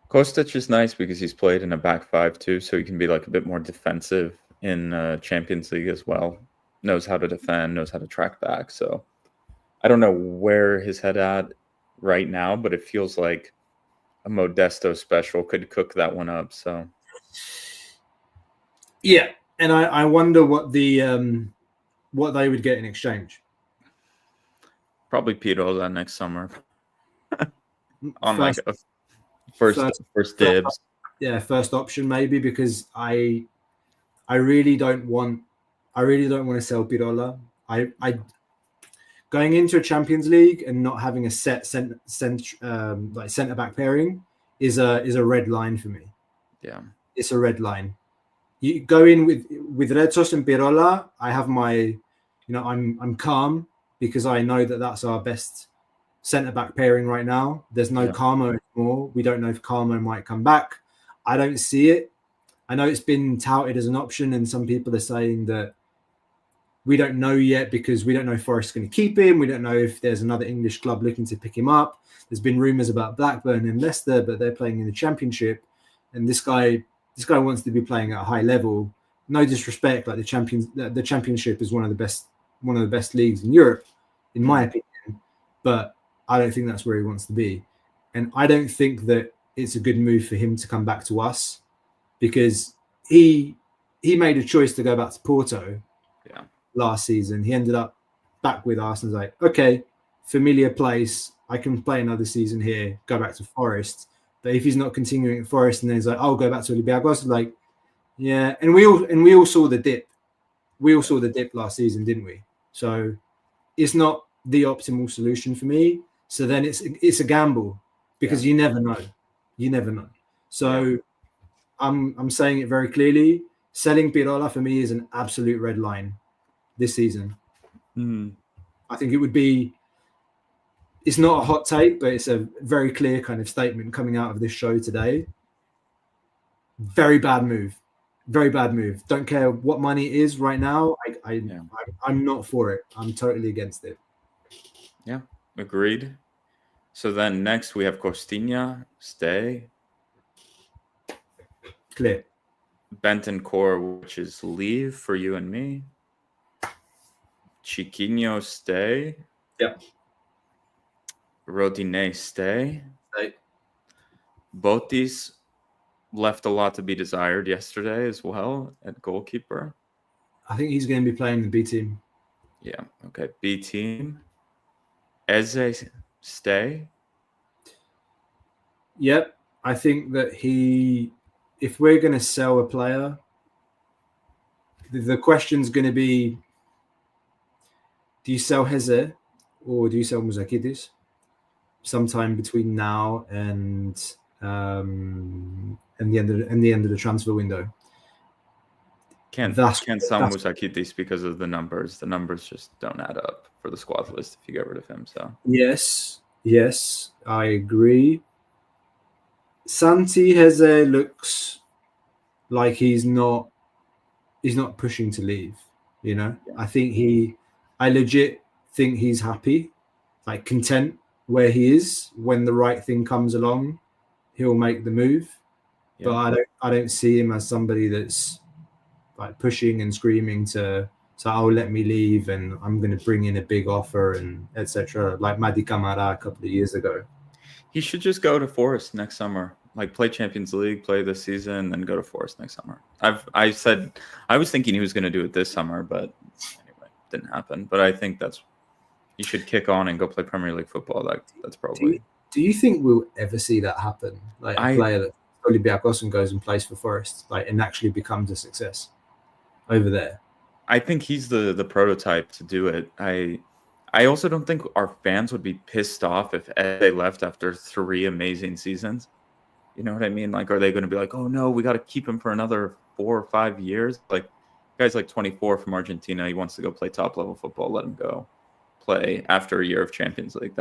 Kostic is nice because he's played in a back five too, so he can be like a bit more defensive in Champions League as well. Knows how to defend, knows how to track back. So I don't know where his head at right now, but it feels like a Modesto special could cook that one up. So yeah, and I wonder what they would get in exchange. Probably Pirola next summer on first dibs. First option maybe, because I really don't want to sell Pirola. I going into a Champions League and not having a set centre back pairing is a red line for me. Yeah, it's a red line. You go in with Retsos and Pirola. I have my, I'm calm because I know that that's our best centre back pairing right now. There's no Carmo anymore. We don't know if Carmo might come back. I don't see it. I know it's been touted as an option, and some people are saying that we don't know yet because we don't know if Forest's going to keep him. We don't know if there's another English club looking to pick him up. There's been rumours about Blackburn and Leicester, but they're playing in the Championship, and this guy wants to be playing at a high level. No disrespect, like the Championship is one of the best leagues in Europe, in my opinion, but I don't think that's where he wants to be. And I don't think that it's a good move for him to come back to us, because he made a choice to go back to Porto last season. He ended up back with us and was like, okay, familiar place. I can play another season here, go back to Forest. But if he's not continuing at Forest and then he's like, I'll go back to Olympiacos, like, yeah. And we all saw the dip. We all saw the dip last season, didn't we? So it's not the optimal solution for me. So then it's a gamble because you never know. You never know. So I'm saying it very clearly. Selling Pirola for me is an absolute red line this season. I think it would be. It's not a hot take, but it's a very clear kind of statement coming out of this show today. Very bad move. Very bad move. Don't care what money it is right now. I'm not for it. I'm totally against it. Yeah, agreed. So then next we have Costinha, stay. Clear. Betancur, which is leave for you and me. Chiquinho, stay. Yep. Rodinei, stay. Stay. Botis left a lot to be desired yesterday as well at goalkeeper. I think he's going to be playing the B team. Yeah, okay. B team. Eze, stay. Yep. I think that if we're going to sell a player, the question's going to be, do you sell Heze or do you sell Masouras sometime between now and the end of the transfer window? Can't sell Masouras because of the numbers. The numbers just don't add up for the squad list if you get rid of him. So yes, I agree. Santi Heze looks like he's not pushing to leave. You know, I legit think he's happy, like content where he is. When the right thing comes along, he'll make the move. Yeah. But I don't see him as somebody that's like pushing and screaming to let me leave and I'm going to bring in a big offer and etc. Like Madi Camara a couple of years ago. He should just go to Forest next summer. Like play Champions League, play this season, then go to Forest next summer. I was thinking he was going to do it this summer, but anyway, didn't happen. But I think he should kick on and go play Premier League football. That's probably. Do you think we'll ever see that happen? Like a player that Olympiacos and goes and plays for Forest, like and actually becomes a success over there? I think he's the prototype to do it. I also don't think our fans would be pissed off if they left after 3 amazing seasons. You know what I mean? Like, are they going to be like, oh no, we got to keep him for another 4 or 5 years? Like, guy's like 24 from Argentina. He wants to go play top level football. Let him go play after a year of Champions League.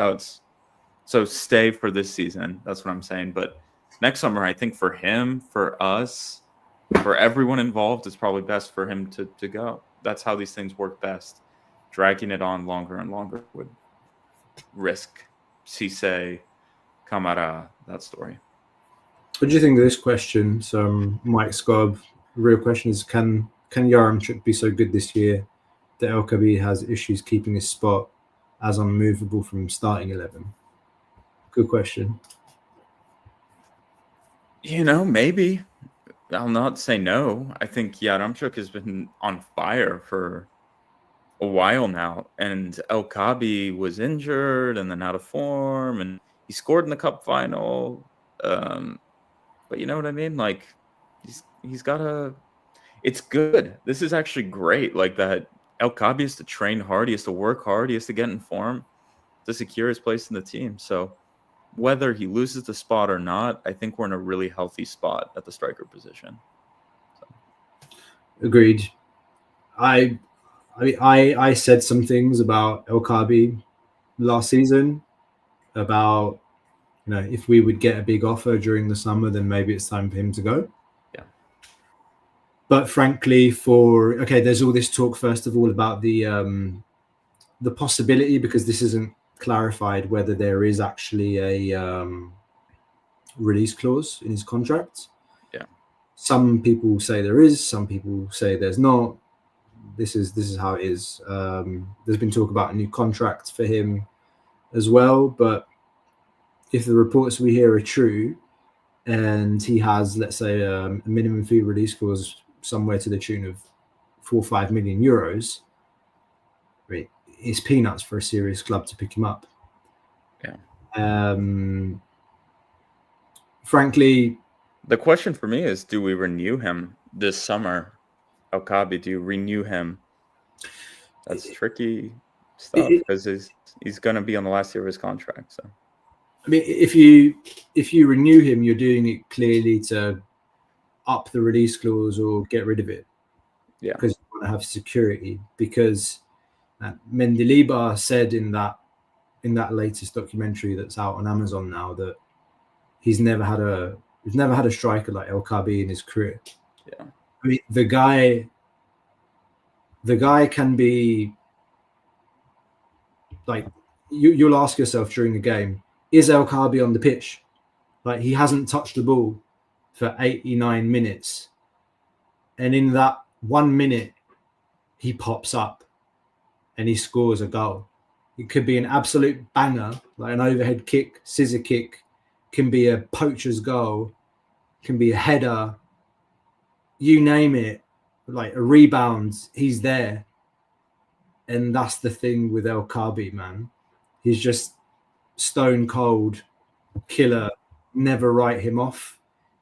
So stay for this season. That's what I'm saying. But next summer, I think for him, for us, for everyone involved, it's probably best for him to go. That's how these things work best. Dragging it on longer and longer would risk Cisse, Camara, that story. What do you think of this question? So Mike Scobb, the real question is, can Yaremchuk be so good this year that Kaabi has issues keeping his spot as unmovable from starting 11? Good question. You know, maybe. I'll not say no. I think Yaremchuk has been on fire for a while now, and Kaabi was injured and then out of form, and he scored in the cup final. But you know what I mean? Like, he's got a. It's good. This is actually great. Like that, Kaabi has to train hard. He has to work hard. He has to get in form to secure his place in the team. So whether he loses the spot or not, I think we're in a really healthy spot at the striker position. So. Agreed. I said some things about Kaabi last season about, you know, if we would get a big offer during the summer, then maybe it's time for him to go. Yeah. But frankly, there's all this talk first of all about the possibility, because this isn't clarified, whether there is actually a release clause in his contract. Yeah. Some people say there is, some people say there's not. This is how it is. There's been talk about a new contract for him as well, but if the reports we hear are true, and he has, let's say, a minimum fee release clause somewhere to the tune of 4 or 5 million euros, right, it's peanuts for a serious club to pick him up. Yeah. frankly, the question for me is, do we renew him this summer? Kaabi, do you renew him? That's tricky stuff because he's going to be on the last year of his contract. So, I mean, if you renew him, you're doing it clearly to up the release clause or get rid of it. Yeah, because you want to have security. Because Mendilibar said in that latest documentary that's out on Amazon now that he's never had a striker like El Kaabi in his career. Yeah, I mean, the guy can be like, you'll ask yourself during the game, is El Kaabi on the pitch? Like, he hasn't touched the ball for 89 minutes, and in that 1 minute he pops up and he scores a goal. It could be an absolute banger, like an overhead kick, scissor kick, can be a poacher's goal, can be a header, you name it, like a rebound, he's there. And that's the thing with El Kaabi, man. He's just stone cold killer. Never write him off.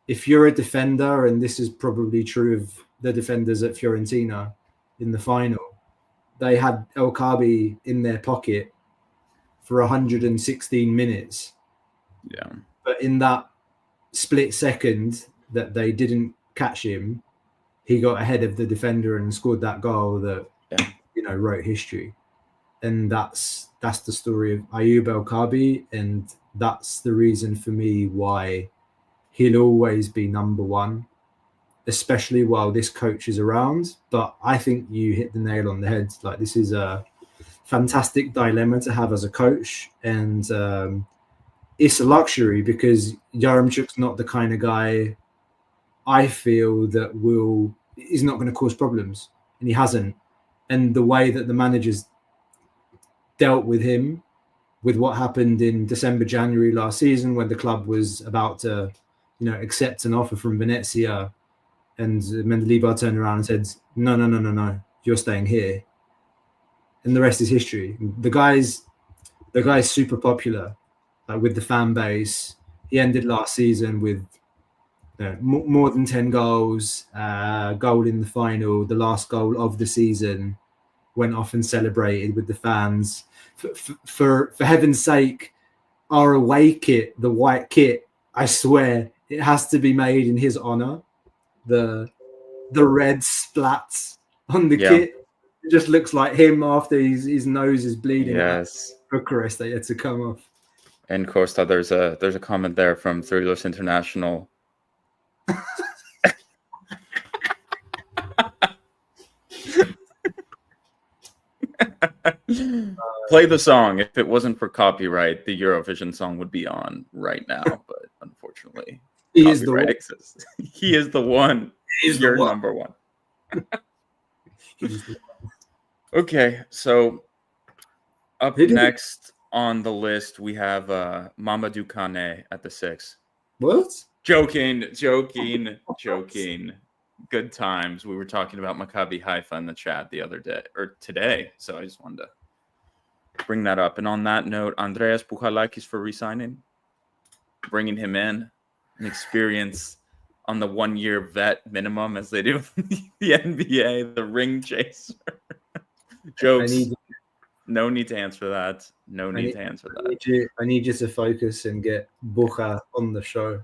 If you're a defender, and this is probably true of the defenders at Fiorentina in the final, they had El Kaabi in their pocket for 116 minutes. Yeah. But in that split second that they didn't catch him, he got ahead of the defender and scored that goal that wrote history. And that's the story of Ayoub El Kaabi, and that's the reason for me why he'll always be number one, especially while this coach is around. But I think you hit the nail on the head. Like, this is a fantastic dilemma to have as a coach, and it's a luxury because Yaremchuk's not the kind of guy I feel that is not going to cause problems, and he hasn't. And the way that the managers dealt with him, with what happened in December, January last season, when the club was about to, accept an offer from Venezia, and Mendilibar turned around and said, no, you're staying here. And the rest is history. The guy's super popular, with the fan base. He ended last season with more than 10 goals, goal in the final, the last goal of the season, went off and celebrated with the fans. For heaven's sake, our away kit, the white kit, I swear, it has to be made in his honor. The red splats on the kit, it just looks like him after his nose is bleeding. Yes. Bucharest, they had to come off. And Costa, there's a comment there from Threelos International. Play the song. If it wasn't for copyright, the Eurovision song would be on right now. But unfortunately, copyright exists. He is the one. He's You're number one. Okay, so up next on the list, we have Mamadou Kane at the 6. What? Joking. Good times. We were talking about Maccabi Haifa in the chat the other day, or today, so I just wanted to bring that up. And on that note, Andreas Puchalakis for re-signing, bringing him in, an experience on the 1-year vet minimum, as they do in the NBA, the ring chaser. Jokes. No need to answer that. I need you to focus and get Bucha on the show.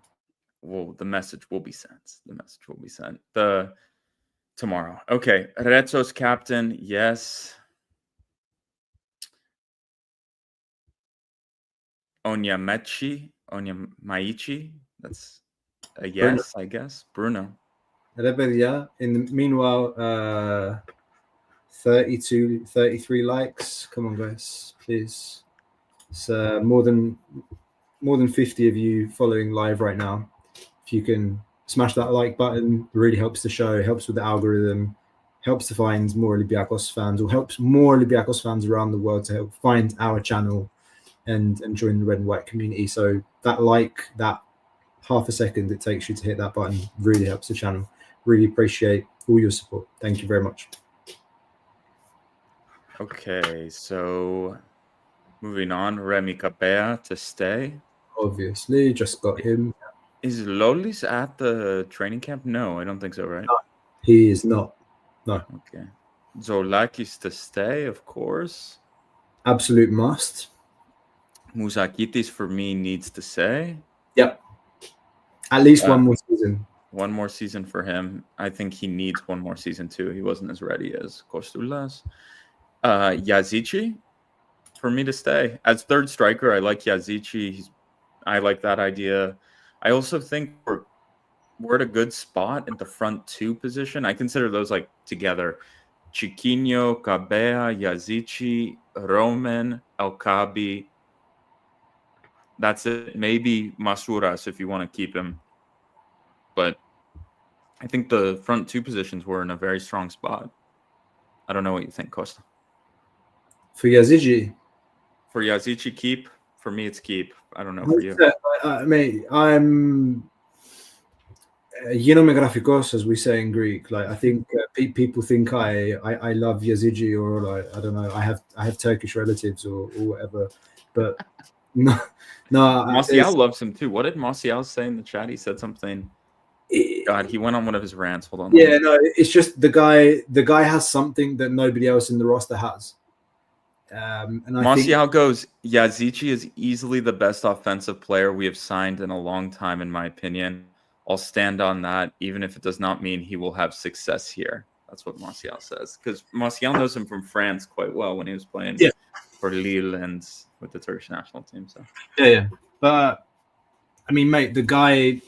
Well, the message will be sent. Tomorrow. Okay. Retso's captain, yes. Onyemaichi. That's a yes, Bruno. I guess. Bruno. Meanwhile, 33 likes. Come on, guys, please. It's more than 50 of you following live right now. If you can smash that like button, it really helps the show, helps with the algorithm, helps to find more Olympiacos fans, or helps more Olympiacos fans around the world to help find our channel and join the red and white community. So that half a second it takes you to hit that button really helps the channel. Really appreciate all your support. Thank you very much. Okay, so moving on, Remy Capea to stay. Obviously, just got him. Is Lolis at the training camp? No, I don't think so, right? No, he is not. No. Okay. Zoulakis to stay, of course. Absolute must. Mousakitis, for me, needs to stay. Yep. At least one more season. One more season for him. I think he needs one more season, too. He wasn't as ready as Kostulas. Yazici, for me to stay. As third striker, I like Yazici. I like that idea. I also think we're at a good spot at the front two position. I consider those like together. Chiquinho, Cabea, Yazici, Roman, Kaabi. That's it. Maybe Masouras if you want to keep him. But I think the front two positions were in a very strong spot. I don't know what you think, Costa. For Yazici? For Yazici, keep. For me, it's keep. I don't know for you. Mate, I'm Yinomographics, as we say in Greek. Like, I think people think I love Yazici, or like, I don't know. I have Turkish relatives or whatever, but no. Martial loves him too. What did Martial say in the chat? He said something. God, he went on one of his rants. Hold on. Yeah, no, it's just the guy has something that nobody else in the roster has. And Martial goes, Yazici is easily the best offensive player we have signed in a long time, in my opinion. I'll stand on that, even if it does not mean he will have success here. That's what Martial says. Because Martial knows him from France quite well when he was playing for Lille and with the Turkish national team. So yeah. But I mean, mate, the guy,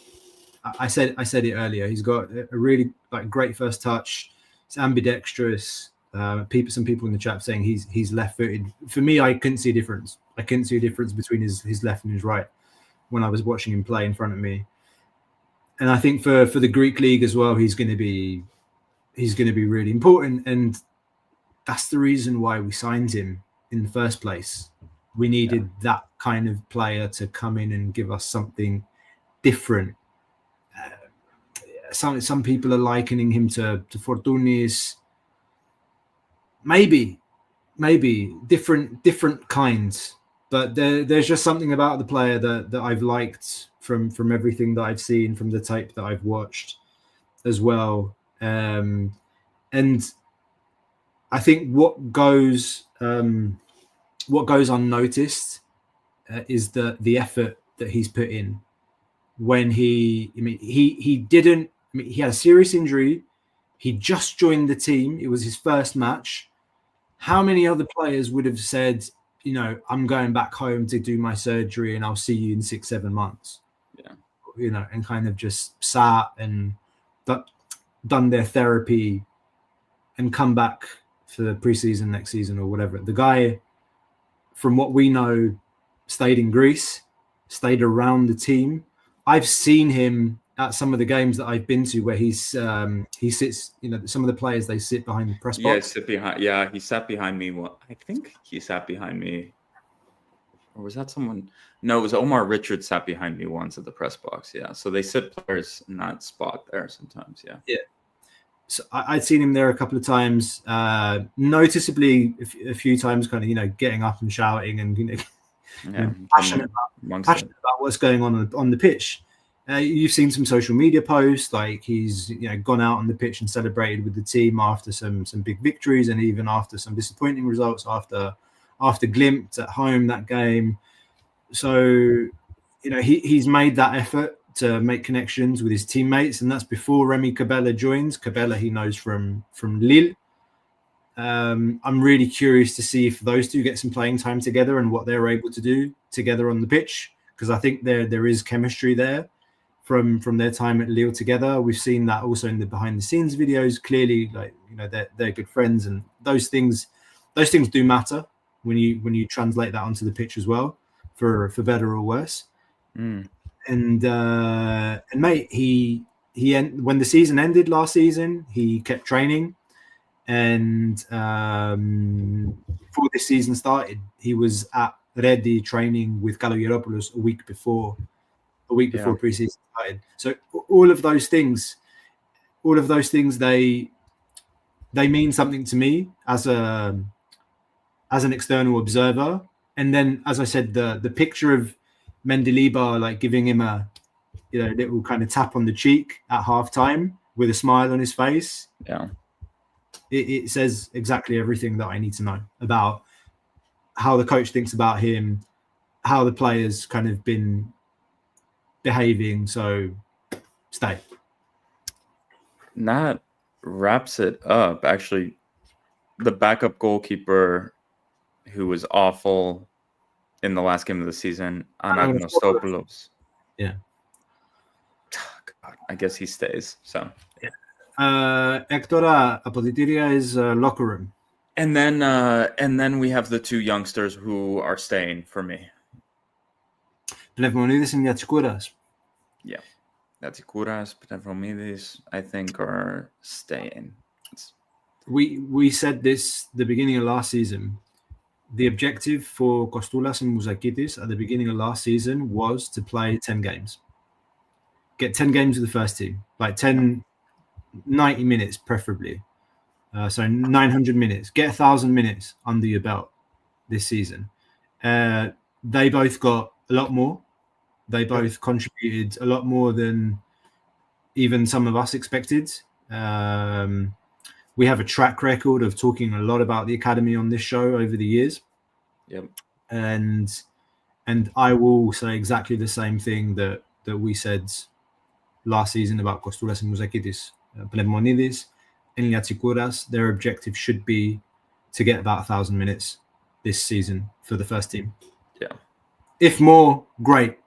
I said it earlier. He's got a really great first touch. He's ambidextrous. Some people in the chat saying he's left-footed. For me, I couldn't see a difference. I couldn't see a difference between his left and his right when I was watching him play in front of me. And I think for the Greek league as well, he's going to be really important. And that's the reason why we signed him in the first place. We needed that kind of player to come in and give us something different. Some people are likening him to Fortounis. Maybe different kinds, but there's just something about the player that I've liked from everything that I've seen, from the tape that I've watched as well. And I think what goes unnoticed is the effort that he's put in. When he had a serious injury. He just joined the team. It was his first match. How many other players would have said, I'm going back home to do my surgery and I'll see you in 6-7 months? Yeah. And kind of just sat and done their therapy and come back for the preseason next season or whatever. The guy, from what we know, stayed in Greece, stayed around the team. I've seen him at some of the games that I've been to where he sits, some of the players, they sit behind the press box. He sat behind me. Well, I think he sat behind me. Or was that someone? No, it was Omar Richards sat behind me once at the press box. Yeah. So they sit players in that spot there sometimes. Yeah. Yeah. So I'd seen him there a couple of times, noticeably a few times, kind of, getting up and shouting and, passionate about what's going on the pitch. You've seen some social media posts, like he's gone out on the pitch and celebrated with the team after some big victories, and even after some disappointing results after Glimt at home that game. So he's made that effort to make connections with his teammates, and that's before Remy Cabella joins. Cabella he knows from Lille. I'm really curious to see if those two get some playing time together and what they're able to do together on the pitch, because I think there is chemistry there from their time at Lille together. We've seen that also in the behind the scenes videos. Clearly, they're good friends, and those things do matter when you translate that onto the pitch as well, for better or worse. And mate, when the season ended last season, he kept training, and before this season started, he was at Ready training with Kalogeropoulos a week before preseason started. So all of those things, they mean something to me as an external observer. And then, as I said, the picture of Mendilibar giving him a little kind of tap on the cheek at halftime with a smile on his face. Yeah. It says exactly everything that I need to know about how the coach thinks about him, how the players kind of been behaving. So stay. And that wraps it up. Actually, the backup goalkeeper who was awful in the last game of the season, Anagnosopoulos. Yeah. God, I guess he stays. So Hectora Apoditeria is locker room. and then we have the two youngsters who are staying for me. Pnevmonidis and Yazici. Yeah. Yazici, Pnevmonidis, I think, are staying. We said this the beginning of last season. The objective for Kostoulas and Mouzakidis at the beginning of last season was to play 10 games. Get 10 games with the first team. Like 90 minutes preferably. So 900 minutes. Get 1,000 minutes under your belt this season. They both got a lot more. They both contributed a lot more than even some of us expected. We have a track record of talking a lot about the academy on this show over the years. Yep. And I will say exactly the same thing that we said last season about Kostoulas and Mouzakidis. Pnevmonidis and Yazici, their objective should be to get about 1,000 minutes this season for the first team. Yeah. If more, great.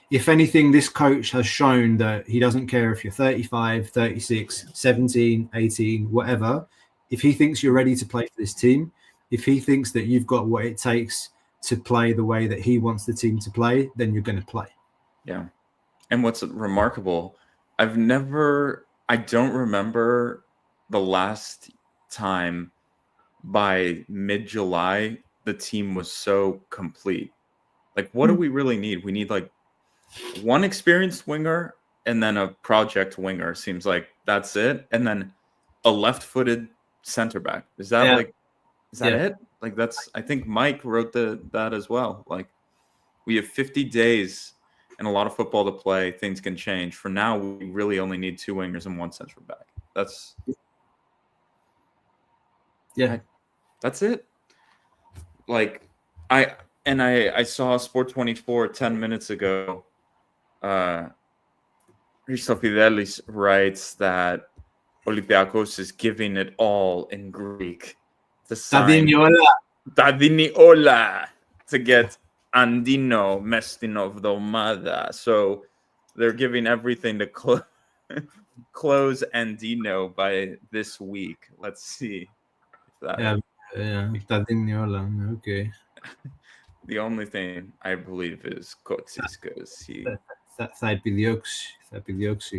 If anything, this coach has shown that he doesn't care if you're 35, 36, 17, 18, whatever. If he thinks you're ready to play for this team, if he thinks that you've got what it takes to play the way that he wants the team to play, then you're going to play. Yeah. And what's remarkable, I don't remember the last time by mid-July the team was so complete. Like, what do we really need? We need like one experienced winger and then a project winger. Seems like that's it. And then a left-footed center back. Is that it? Like, that's, I think Mike wrote that as well. Like, we have 50 days and a lot of football to play. Things can change. For now, we really only need two wingers and one central back. That's it. Like, I saw Sport 24 10 minutes ago. Risto Fidelis writes that Olympiacos is giving it all in Greek to sign Tadiniola to get Andino Mestino Vdomada. So they're giving everything to close Andino by this week. Let's see. Tadiniola. Okay. The only thing I believe is Kotsis because he.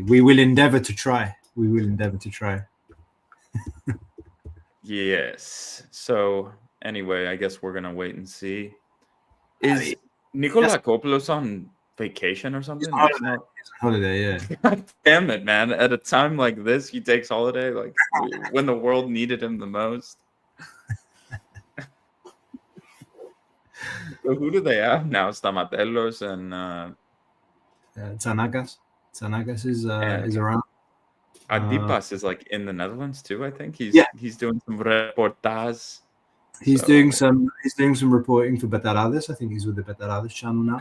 We will endeavor to try. Yes. So anyway, I guess we're gonna wait and see. Is Nikolakopoulos on vacation or something? Holiday, yeah. God damn it, man! At a time like this, he takes holiday, like when the world needed him the most. So who do they have now? Stamatelos and Tsanakas. Tsanakas is around. Adipas is like in the Netherlands too. I think he's doing some reportage. He's doing some reporting for Betarades. I think he's with the Betarades channel now.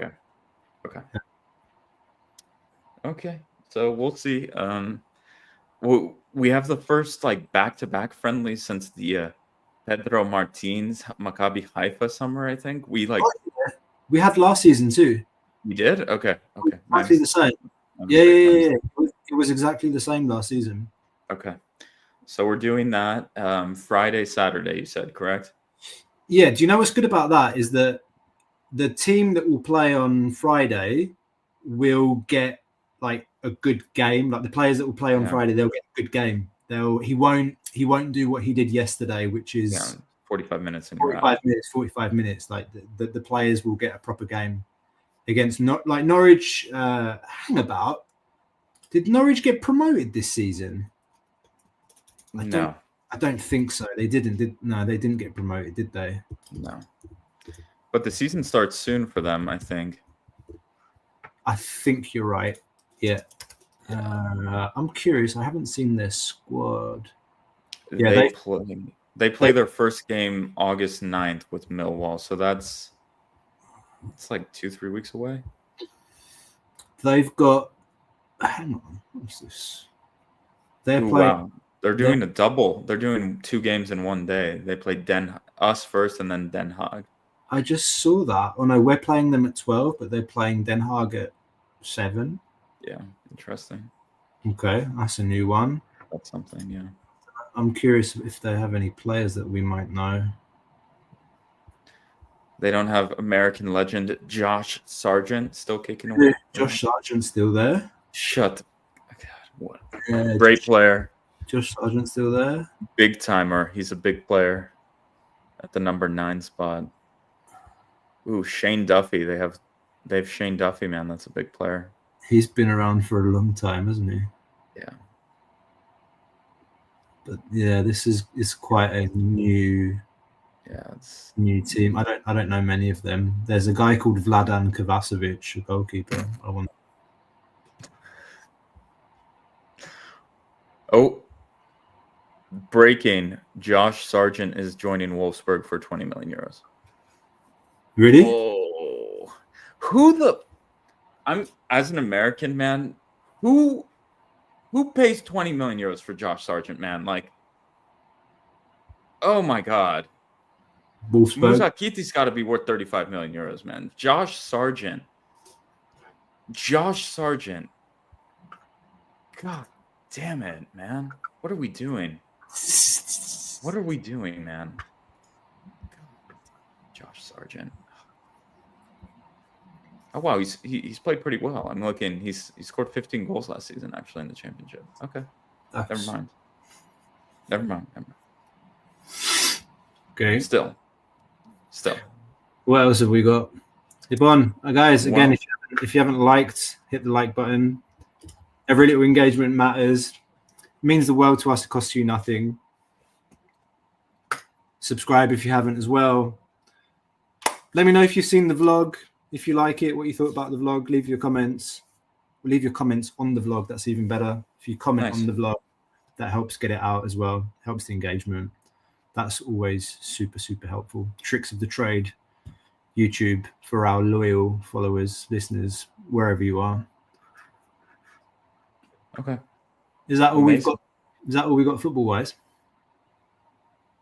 Okay. So we'll see. We have the first like back-to-back friendly since the Pedro Martins Maccabi Haifa summer. I think we had last season too. We did. Okay. Exactly the same. Yeah. It was exactly the same last season. Okay. So we're doing that Friday, Saturday. You said correct? Yeah. Do you know what's good about that is that the team that will play on Friday will get like a good game. Like the players that will play on Friday, they'll get a good game. He won't do what he did yesterday, which is 45 minutes. 45 minutes. Like the players will get a proper game against Norwich. Hang about. Did Norwich get promoted this season? No. I don't think so. They didn't. They didn't get promoted, did they? No. But the season starts soon for them, I think. I think you're right. Yeah. I'm curious. I haven't seen their squad. Yeah, they play their first game August 9th with Millwall, so it's like 2-3 weeks away. They've got. Hang on, what's this? Wow. They're doing a double. They're doing 2 games in one day. They play us first and then Den Haag. I just saw that. Oh no, we're playing them at 12, but they're playing Den Haag at 7. Yeah, interesting. Okay, that's a new one. That's something, yeah. I'm curious if they have any players that we might know. They don't have American legend Josh Sargent still kicking away. Josh Sargent's still there. God, what? Great player. Josh Sargent's still there. Big timer. He's a big player at the number 9 spot. Ooh, Shane Duffy. They have Shane Duffy, man. That's a big player. He's been around for a long time, hasn't he? Yeah. But yeah, it's quite a new team. I don't know many of them. There's a guy called Vladan Kovacevic, a goalkeeper. Oh, breaking. Josh Sargent is joining Wolfsburg for 20 million euros. Really? Oh, I'm as an American man, who pays 20 million euros for Josh Sargent, man? Like, oh my God. Musakiti's got to be worth 35 million euros, man. Josh Sargent. God damn it, man. What are we doing? Man? Josh Sargent. Oh wow, he's played pretty well. I'm looking. He scored 15 goals last season, actually, in the championship. Okay, never mind. Okay. Still. What else have we got? Ibon, guys, again, if you haven't liked, hit the like button. Every little engagement matters. It means the world to us. It costs you nothing. Subscribe if you haven't as well. Let me know if you've seen the vlog. If you like it, what you thought about the vlog. Leave your comments. Leave your comments on the vlog. That's even better. If you comment on the vlog, that helps get it out as well. Helps the engagement. That's always super, super helpful. Tricks of the trade. YouTube for our loyal followers, listeners, wherever you are. Okay. Is that all we've got? Is that all we got football wise?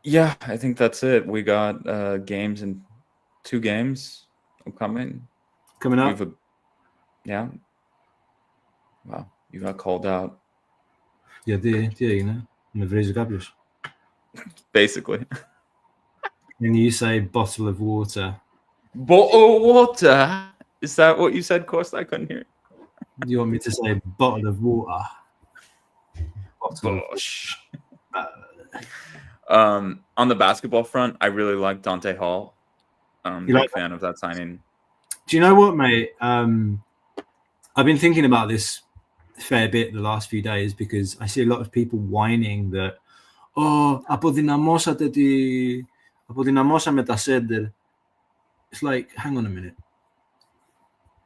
Yeah, I think that's it. We got games in 2 games coming up. Yeah. Wow, you got called out. Yeah, you know. Basically. And you say bottle of water. Bottle of water? Is that what you said, Costa? I couldn't hear. You want me to say bottle of water? Bush. On the basketball front, I really like Dante Hall. Big fan of that signing. Do you know what, mate? I've been thinking about this a fair bit the last few days because I see a lot of people whining that, αποδυναμώσαμε τα center. It's like, hang on a minute.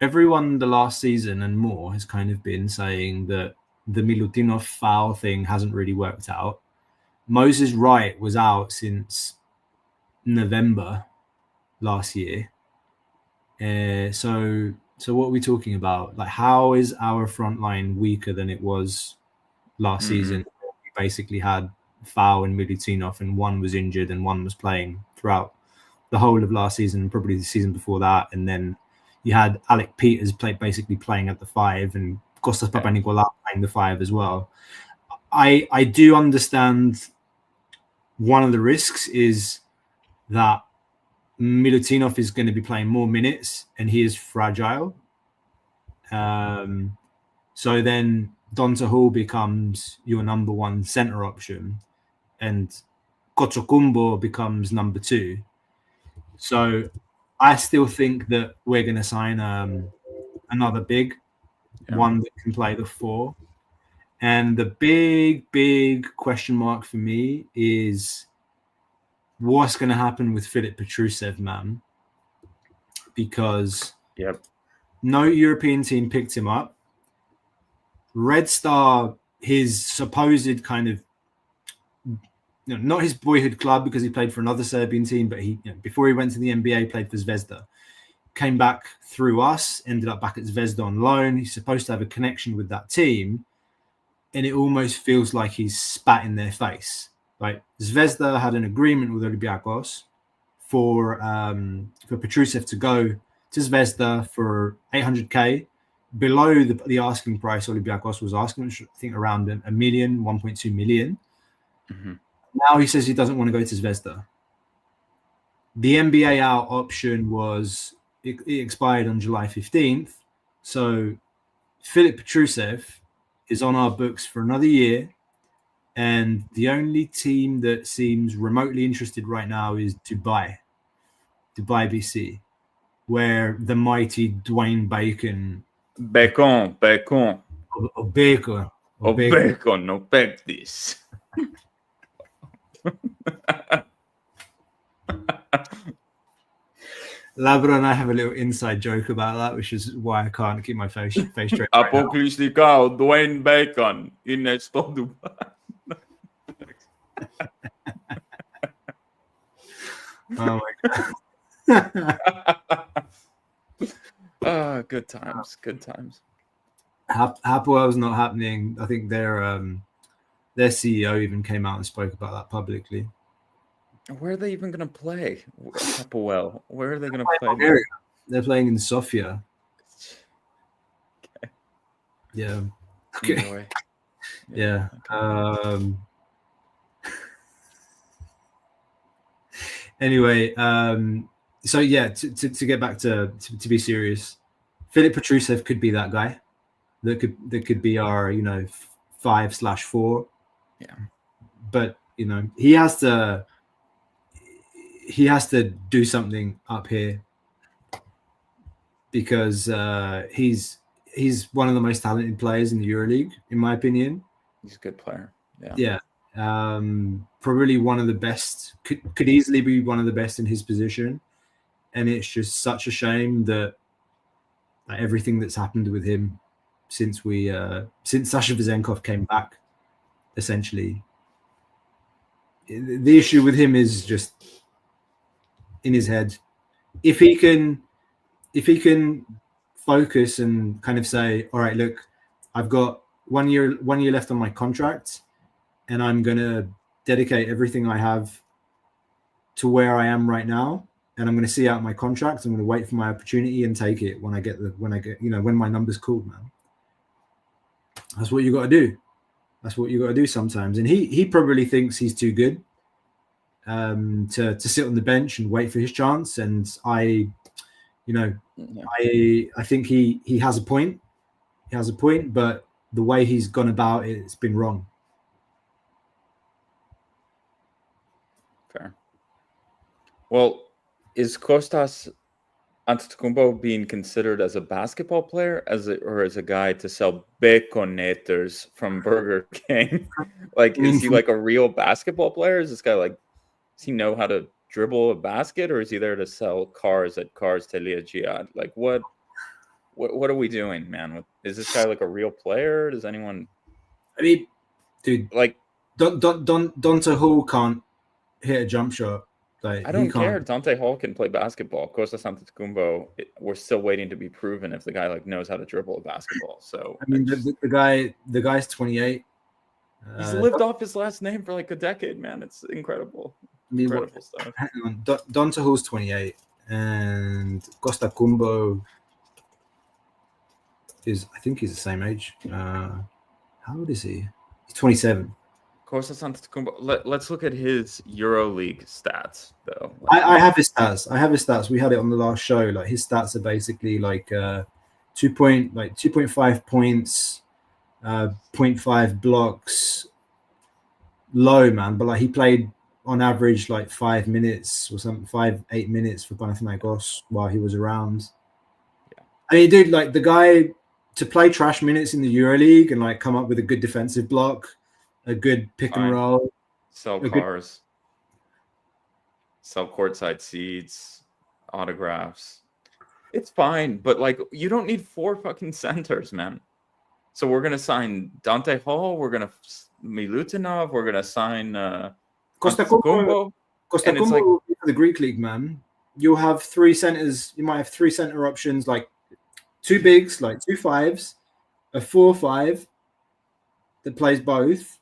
Everyone the last season and more has kind of been saying that the Milutinov foul thing hasn't really worked out. Moses Wright was out since November last year. So what are we talking about? Like, how is our front line weaker than it was last season? We basically had Foul and Milutinov, and one was injured and one was playing throughout the whole of last season, probably the season before that. And then you had Alec Peters basically playing at the 5 and Costas Papakanellos playing the 5 as well. I do understand one of the risks is that Milutinov is going to be playing more minutes and he is fragile. So then Dante Hall becomes your number 1 center option and Kochokumbo becomes number 2. So I still think that we're going to sign another big one that can play the 4. And the big question mark for me is what's going to happen with Filip Petrusev, man? Because no European team picked him up. Red Star, his supposed kind of, not his boyhood club because he played for another Serbian team, but he, before he went to the NBA, played for Zvezda. Came back through us, ended up back at Zvezda on loan. He's supposed to have a connection with that team, and it almost feels like he's spat in their face. Like Zvezda had an agreement with Olympiacos for Petrusev to go to Zvezda for 800k, below the asking price Olympiacos was asking, which I think around a million, 1.2 million. Mm-hmm. Now he says he doesn't want to go to Zvezda. The NBA out option was, it expired on July 15th. So Filip Petrusev is on our books for another year. And the only team that seems remotely interested right now is Dubai BC, where the mighty Dwayne Bacon. Bacon. Or Bacon. No back this. Labra and I have a little inside joke about that, which is why I can't keep my face straight. Apoclisticao, Dwayne Bacon in Esto Dubai. Oh my god. Good times. Hapoel's not happening. I think their CEO even came out and spoke about that publicly. Where are they even going to play? Hapoel. Where are they going to play? Bulgaria. They're playing in Sofia. Okay. Yeah. Okay. Anyway. Yeah. Anyway, so yeah, to get back to be serious, Filip Petrusev could be that guy that could be our 5/4. Yeah. But he has to do something up here because he's one of the most talented players in the EuroLeague, in my opinion. He's a good player. Yeah. Yeah. Probably one of the best, could easily be one of the best in his position. And it's just such a shame that everything that's happened with him since Sasha Vezenkov came back, essentially. The issue with him is just in his head. If he can focus and kind of say, all right, look, I've got 1 year left on my contract, and I'm going to dedicate everything I have to where I am right now. And I'm going to see out my contract. I'm going to wait for my opportunity and take it when my number's called, man. That's what you got to do. That's what you got to do sometimes. And he probably thinks he's too good to sit on the bench and wait for his chance. And I think he has a point. He has a point, but the way he's gone about it, it's been wrong. Fair. Well, is Kostas Antetokounmpo being considered as a basketball player, or as a guy to sell baconators from Burger King? Is he like a real basketball player? Is this guy does he know how to dribble a basket, or is he there to sell cars at Cars Telia Jihad? What are we doing, man? Is this guy like a real player? Does anyone? I mean, dude, Dante Hall can't hit a jump shot. I don't care. Dante Hall can play basketball. Kostas Antetokounmpo, we're still waiting to be proven if the guy knows how to dribble a basketball. So I mean, the guy's 28. He's lived off his last name for a decade, man. It's incredible. Incredible stuff. Hang on, Dante Hall's 28, and Costa Kumbo I think he's the same age. How old is he? He's 27. Kostas Antetokounmpo. Let's look at his EuroLeague stats, though. I have his stats. We had it on the last show. His stats are basically 2.5 points, 0.5 blocks. Low, man. But he played on average 5 minutes or something, 8 minutes for Panathinaikos while he was around. Yeah. I mean, dude, the guy to play trash minutes in the EuroLeague and come up with a good defensive block, a good pick and roll, sell cars, sell courtside seats, autographs. It's fine, but you don't need 4 fucking centers, man. So we're gonna sign Dante Hall. We're gonna Milutinov. We're gonna sign Costa Antetokounmpo, Costa and it's like for the Greek league, man. You'll have 3 centers. You might have 3 center options, like 2 bigs, like 2 5s, a 4-5 that plays both,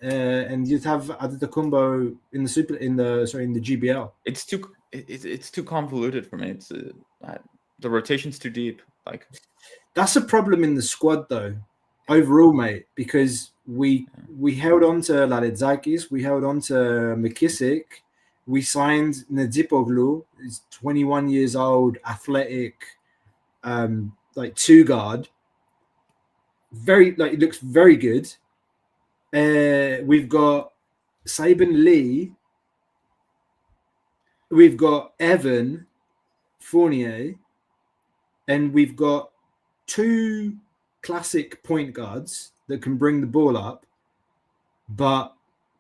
and you'd have Antetokounmpo in the GBL. it's too convoluted for me. It's the rotation's too deep. Like that's a problem in the squad, though. Overall, mate, because we held on to Ladezakis, we held on to McKissick, we signed Nedzipoglu. He's 21 years old, athletic, like 2-guard. It looks very good. We've got Saban Lee. We've got Evan Fournier, and we've got 2 classic point guards that can bring the ball up, but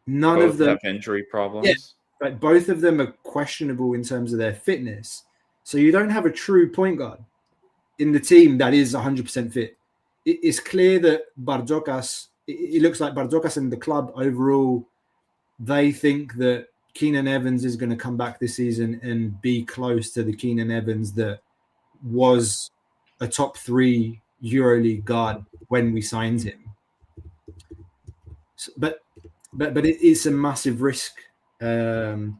none both of them have injury problems. Yeah, but both of them are questionable in terms of their fitness. So you don't have a true point guard in the team that is 100% fit. It's clear that Barzokas, it looks like Barzokas and the club overall, they think that Keenan Evans is going to come back this season and be close to the Keenan Evans that was a top 3 EuroLeague guard when we signed him. So, but it is a massive risk. And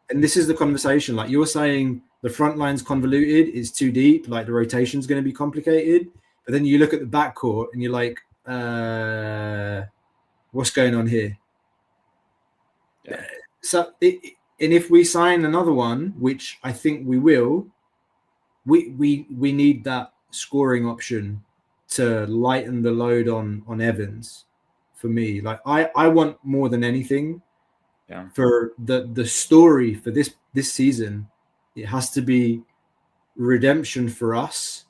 this is the conversation. Like you're saying, the front line's convoluted, it's too deep, like the rotation's going to be complicated. But then you look at the backcourt and you're like, what's going on here? Yeah. And if we sign another one, which I think we will, we need that scoring option to lighten the load on Evans. For me, like I want more than anything, for the story for this season, it has to be redemption for us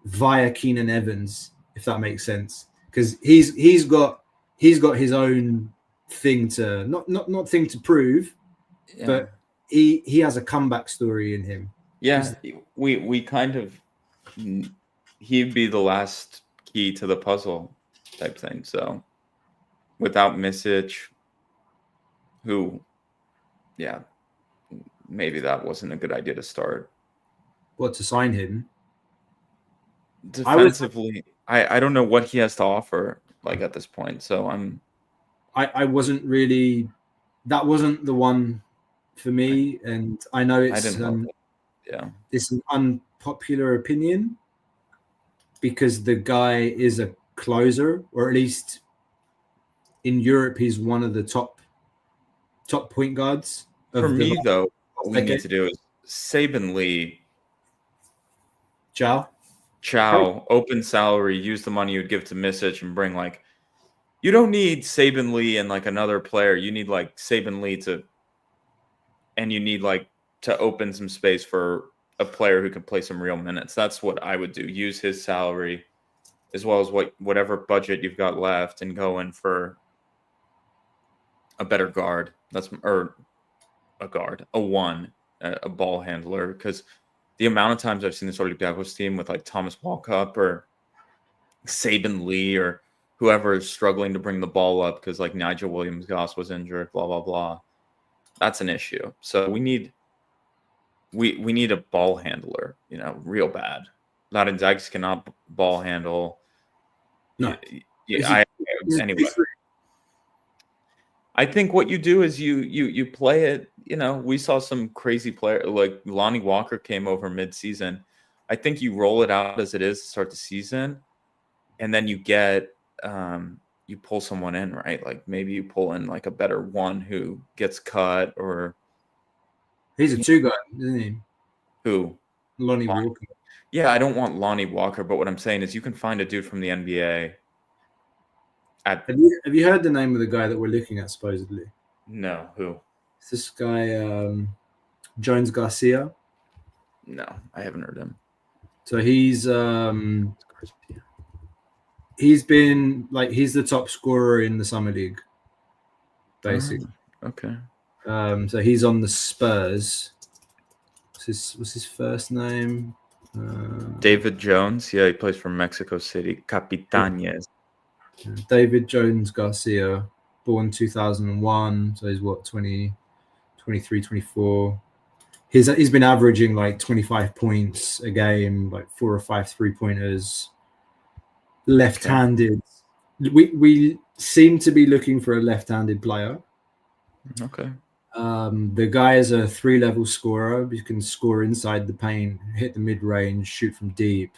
via Keenan Evans, if that makes sense, because he's got his own thing to not thing to prove, but he has a comeback story in him. Yeah, we kind of, he'd be the last key to the puzzle type thing. So without Misic, who, maybe that wasn't a good idea to start. What, to sign him? Defensively, I don't know what he has to offer, like, at this point. So I wasn't really, that wasn't the one for me, and I know it's it's an unpopular opinion because the guy is a closer, or at least in Europe, he's one of the top point guards. For me, though, what we need to do is Saban Lee, Chow, open salary, use the money you'd give to Misic and bring, like, you don't need Saban Lee and like another player. You need like Saban Lee to open some space for a player who can play some real minutes. That's what I would do. Use his salary as well as whatever budget you've got left and go in for a better guard. A ball handler, because the amount of times I've seen this Olympiacos team with like Thomas Walkup or Saban Lee or whoever is struggling to bring the ball up because like Nigel Williams-Goss was injured, blah, blah, blah. That's an issue. So we need a ball handler, real bad. Ladezakis cannot ball handle. No. Anyway. I think what you do is you play it, we saw some crazy player like Lonnie Walker came over mid-season. I think you roll it out as it is to start the season, and then you get you pull someone in, right? Like maybe you pull in like a better one who gets cut, or he's a 2-guy, isn't he? Who? Lonnie Walker. Yeah, I don't want Lonnie Walker, but what I'm saying is you can find a dude from the NBA. Have you heard the name of the guy that we're looking at supposedly? No, who? It's this guy, Jones Garcia. No, I haven't heard him. So he's been like, he's the top scorer in the summer league, basically. Okay. So he's on the Spurs. What's his first name? David Jones, yeah, he plays for Mexico City. Capitanes. David Jones Garcia, born 2001, so he's what, 20, 23, 24. He's been averaging like 25 points a game, like 4 or 5 3-pointers. Left-handed. We seem to be looking for a left-handed player. Okay. The guy is a 3-level scorer. He can score inside the paint, hit the mid-range, shoot from deep.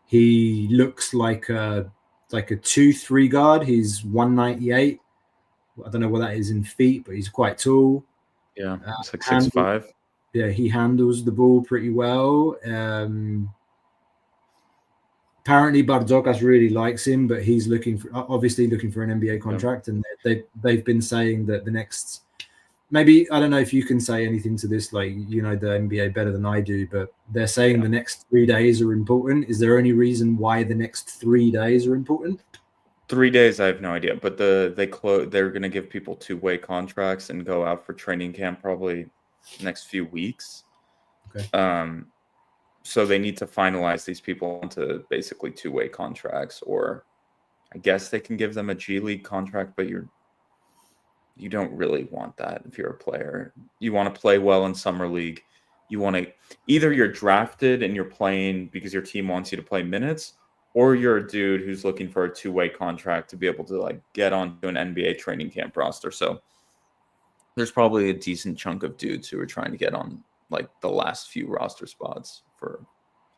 He looks like a 2-3 guard. He's 198. I don't know what that is in feet, but he's quite tall. Yeah, he's like 6'5". Yeah, he handles the ball pretty well. Apparently Barzokas really likes him, but he's obviously looking for an NBA contract, and they've been saying that the next, maybe, I don't know if you can say anything to this, like, you know the NBA better than I do, but they're saying the next 3 days are important. Is there any reason why the next 3 days are important? 3 days, I have no idea, but they're going to give people 2-way contracts and go out for training camp probably next few weeks. Okay. So they need to finalize these people into basically 2-way contracts, or I guess they can give them a G League contract, but you don't really want that if you're a player. You want to play well in summer league. You want to, either you're drafted and you're playing because your team wants you to play minutes, or you're a dude who's looking for a 2-way contract to be able to like get onto an NBA training camp roster. So there's probably a decent chunk of dudes who are trying to get on like the last few roster spots for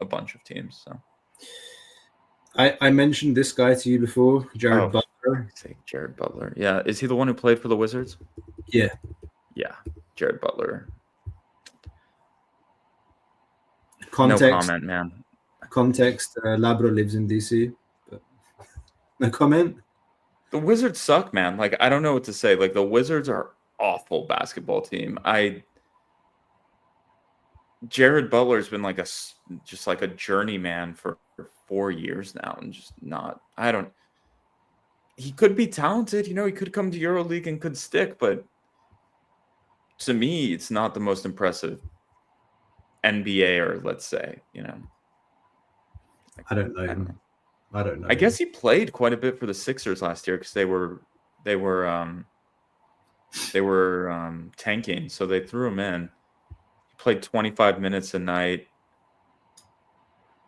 a bunch of teams. So I mentioned this guy to you before, Jared Butler. Jared Butler. Yeah. Is he the one who played for the Wizards? Yeah. Yeah. Jared Butler. Context, no comment, man. Context, Labro lives in DC. But no comment? The Wizards suck, man. Like, I don't know what to say. Like, the Wizards are awful basketball team. Jared Butler's been like just like a journeyman for 4 years now, and just not. He could be talented, you know. He could come to EuroLeague and could stick, but to me, it's not the most impressive NBA, or let's say, you know. I don't know. I guess he played quite a bit for the Sixers last year because they were tanking, so they threw him in. He played 25 minutes a night.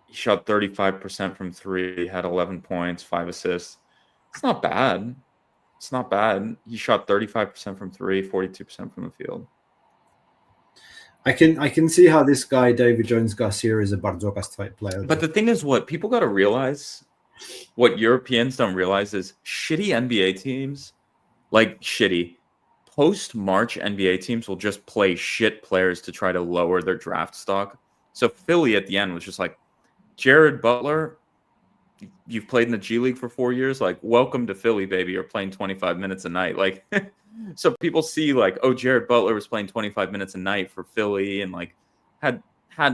He shot 35% from 3, had 11 points, 5 assists. It's not bad. He shot 35% from 3, 42% from the field. I can see how this guy, David Jones Garcia, is a Barzokas type player. But the thing is, what people got to realize, what Europeans don't realize, is shitty NBA teams, like shitty post-March NBA teams, will just play shit players to try to lower their draft stock. So Philly at the end was just like, Jared Butler, you've played in the G League for 4 years. Like, welcome to Philly, baby. You're playing 25 minutes a night. Like, so people see like, oh, Jared Butler was playing 25 minutes a night for Philly and like had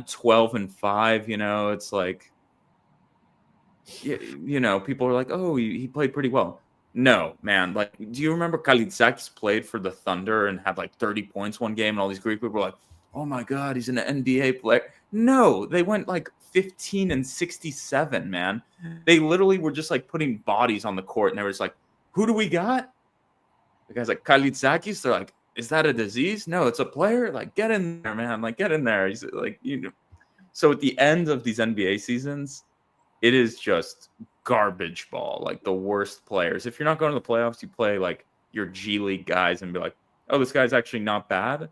12 and 5. You know, it's like, you know, people are like, oh, he played pretty well. No, man. Like, do you remember Kalitsakis played for the Thunder and had like 30 points one game, and all these Greek people were like, oh my God, he's an NBA player. No, they went like 15 and 67, man. They literally were just like putting bodies on the court, and they were just like, who do we got? The guy's like, Kalitsakis. They're like, is that a disease? No, it's a player. Like, get in there, man. Like, get in there. He's like, you know. So at the end of these NBA seasons, it is just garbage ball, like the worst players. If you're not going to the playoffs, you play like your G League guys and be like, oh, this guy's actually not bad.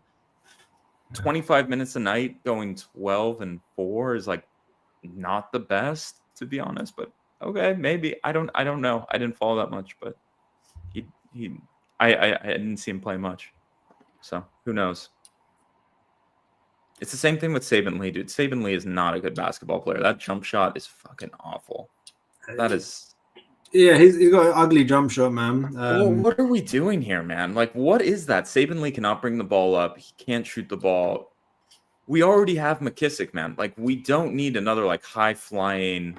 25 minutes a night going 12 and 4 is like not the best, to be honest, but okay, maybe. I don't know. I didn't follow that much, but I didn't see him play much. So who knows? It's the same thing with Saban Lee, dude. Saban Lee is not a good basketball player. That jump shot is fucking awful. That is. Yeah, he's got an ugly jump shot, man. Well, what are we doing here, man? Like, what is that? Saban Lee cannot bring the ball up. He can't shoot the ball. We already have McKissick, man. Like, we don't need another like high flying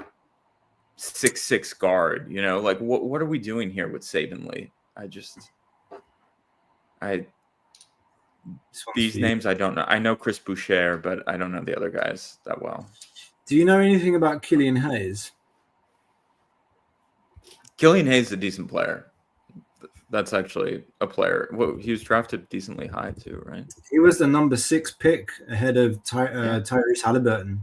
6'6" guard. You know, like what are we doing here with Saban Lee? These names I don't know. I know Chris Boucher, but I don't know the other guys that well. Do you know anything about Killian Hayes? Killian Hayes is a decent player. That's actually a player. Well, he was drafted decently high too, right? He was the number 6 pick ahead of Tyrese Halliburton.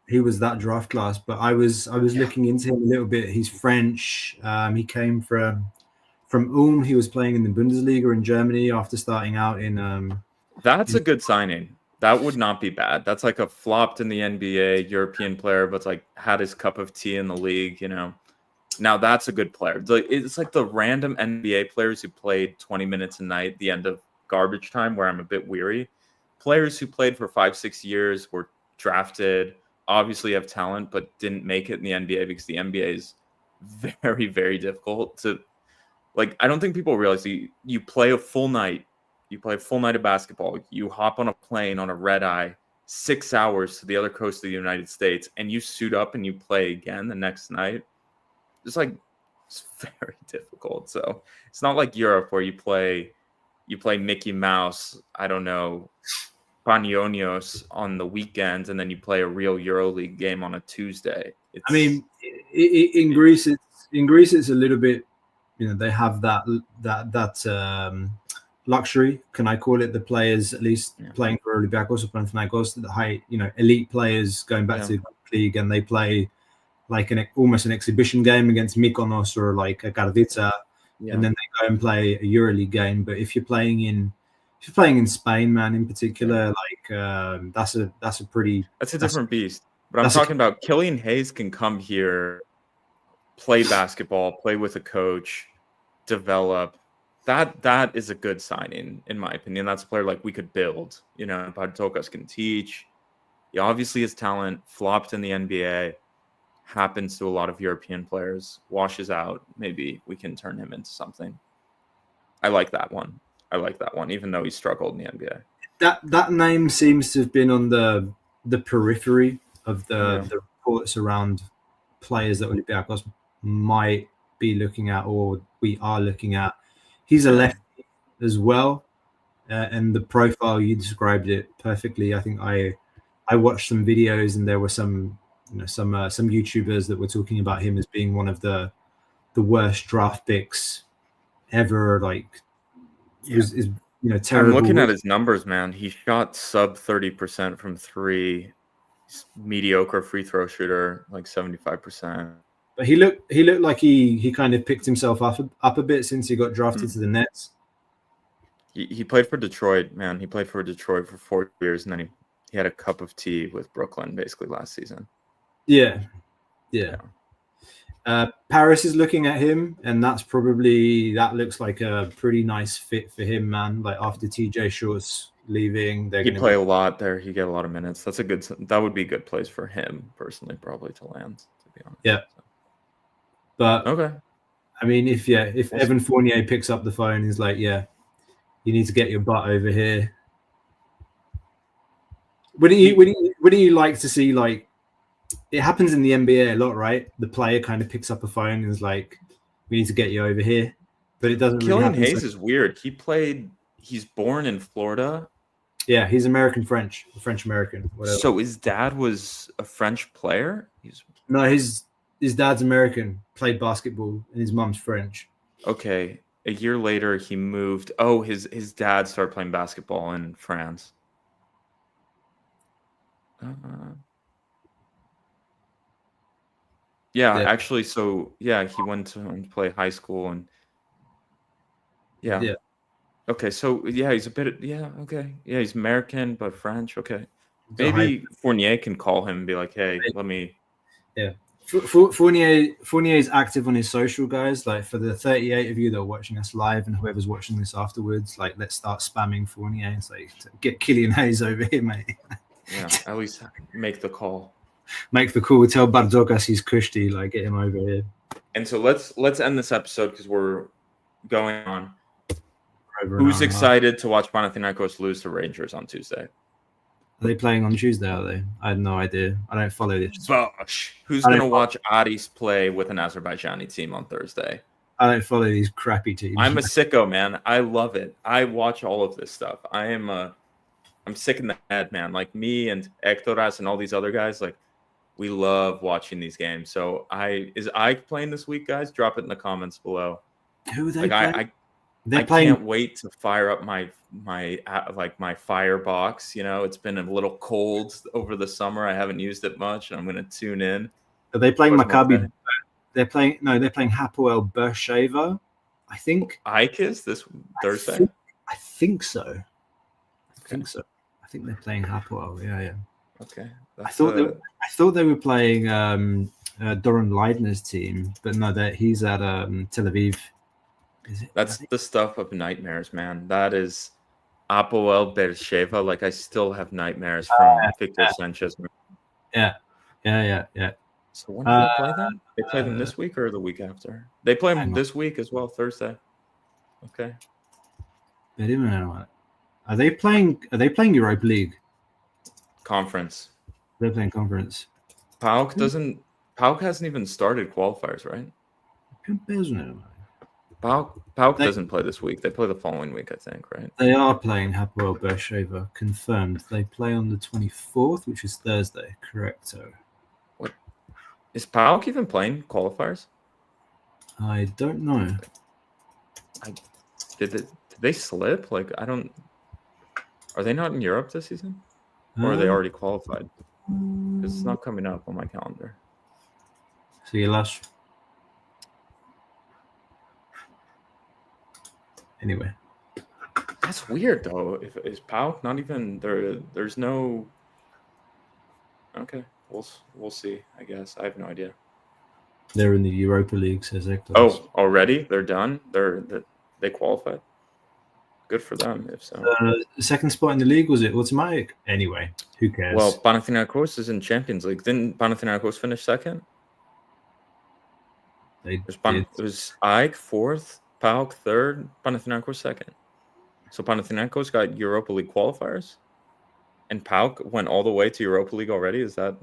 He was that draft class, but I was looking into him a little bit. He's French. He came from Ulm. He was playing in the Bundesliga in Germany after starting out in. That's a good signing. That would not be bad. That's like a flopped in the NBA European player, but like had his cup of tea in the league. Now that's a good player. It's like the random NBA players who played 20 minutes a night at the end of garbage time, where I'm a bit weary. Players who played for 5-6 years, were drafted, obviously have talent, but didn't make it in the NBA because the NBA is very, very difficult to. Like, I don't think people realize you play a full night. You play a full night of basketball. You hop on a plane on a red eye, 6 hours to the other coast of the United States, and you suit up and you play again the next night. It's very difficult. So it's not like Europe where you play Mickey Mouse, I don't know, Panionios on the weekends, and then you play a real EuroLeague game on a Tuesday. In Greece, it's a little bit. They have that luxury. Can I call it? The players, at least playing for Olympiacos or Pnevmonidis, the high, elite players going back to the league, and they play like almost an exhibition game against Mykonos or like a Gardica, and then they go and play a EuroLeague game. But if you're playing in Spain, man, in particular, like that's a different beast. But I'm talking about Killian Hayes can come here, play basketball, play with a coach, develop. That is a good signing, in my opinion. That's a player like we could build. Papakanellos can teach. He obviously has talent, flopped in the NBA, happens to a lot of European players, washes out. Maybe we can turn him into something. I like that one, even though he struggled in the NBA. That name seems to have been on the periphery of the reports around players that Olympiacos might be looking at, or we are looking at. He's a lefty as well, and the profile, you described it perfectly. I think I watched some videos, and there were some YouTubers that were talking about him as being one of the worst draft picks ever. Like, is terrible. I'm looking at his numbers, man. He shot sub 30% from 3. He's mediocre free throw shooter, like 75%. But he looked like he kind of picked himself up a bit since he got drafted to the Nets. He played for Detroit, man. He played for Detroit for 4 years, and then he had a cup of tea with Brooklyn basically last season. Yeah. Paris is looking at him, and that looks like a pretty nice fit for him, man. Like, after TJ Short's leaving, he'd play a lot there. He'd get a lot of minutes. That would be a good place for him personally, probably, to land, to be honest. Yeah. But okay. I mean, if Evan Fournier picks up the phone, he's like, you need to get your butt over here. Wouldn't you like to see, like, it happens in the NBA a lot, right? The player kind of picks up a phone and is like, we need to get you over here. But it doesn't really happen. Killian Hayes is weird. He's born in Florida. Yeah, he's French American. So his dad was a French player? No, his dad's American, played basketball, and his mom's French. Okay. A year later, he moved. Oh, his dad started playing basketball in France. Actually, so he went to play high school, and okay, so he's a bit okay, he's American but French. Okay, maybe Fournier can call him and be like, hey, let me. Fournier is active on his social, guys. Like, for the 38 of you that are watching us live, and whoever's watching this afterwards, like, let's start spamming Fournier. It's like, get Killian Hayes over here, mate. At least make the call. Make the call. Tell Bardokas he's Kushti. Like, get him over here. And so let's end this episode because we're going on. Who's excited to watch Panathinaikos lose to Rangers on Tuesday? Are they playing on Tuesday? Are they? I had no idea. I don't follow this. Bosh. Who's going to watch Aris play with an Azerbaijani team on Thursday? I don't follow these crappy teams. I'm a sicko, man. I love it. I watch all of this stuff. I am a I'm sick in the head, man. Like me and Hectoras and all these other guys, like we love watching these games. So is Ike playing this week, guys? Drop it in the comments below. Who are they Like playing? I can't wait to fire up my Firebox. You know, it's been a little cold over the summer. I haven't used it much, and I'm going to tune in. Are they playing Maccabi? They're playing Hapoel Beersheva, I think. Ike is this Thursday? I think so. I think they're playing Hapoel. Yeah. Okay. I thought they were playing Doran Leidner's team, but no, he's at Tel Aviv. That's the stuff of nightmares, man. That is Hapoel Beersheva. Like I still have nightmares from Victor Sanchez. Yeah. So when do they play them? They play them this week or the week after? They play them this week as well, Thursday. Okay. Are they playing Europa League? Conference. They're playing conference. PAOK hasn't even started qualifiers, right? PAOK doesn't play this week. They play the following week, I think, right? They are playing Hapoel Beersheva, confirmed. They play on the 24th, which is Thursday, correcto. What is PAOK even playing qualifiers? I don't know. Did they slip? Like I don't. Are they not in Europe this season, or are they already qualified? It's not coming up on my calendar. See you last. Anyway, that's weird though. Is PAOK not even there? There's no. Okay, we'll see. I guess I have no idea. They're in the Europa League, says Hector. Oh, already? They're done. They qualified. Good for them, if so. The second spot in the league, was it automatic? Anyway, who cares? Well, Panathinaikos is in Champions League. Didn't Panathinaikos finish second? It was Ike fourth, PAOK third, Panathinaikos second. So Panathinaikos got Europa League qualifiers, and PAOK went all the way to Europa League already. Is that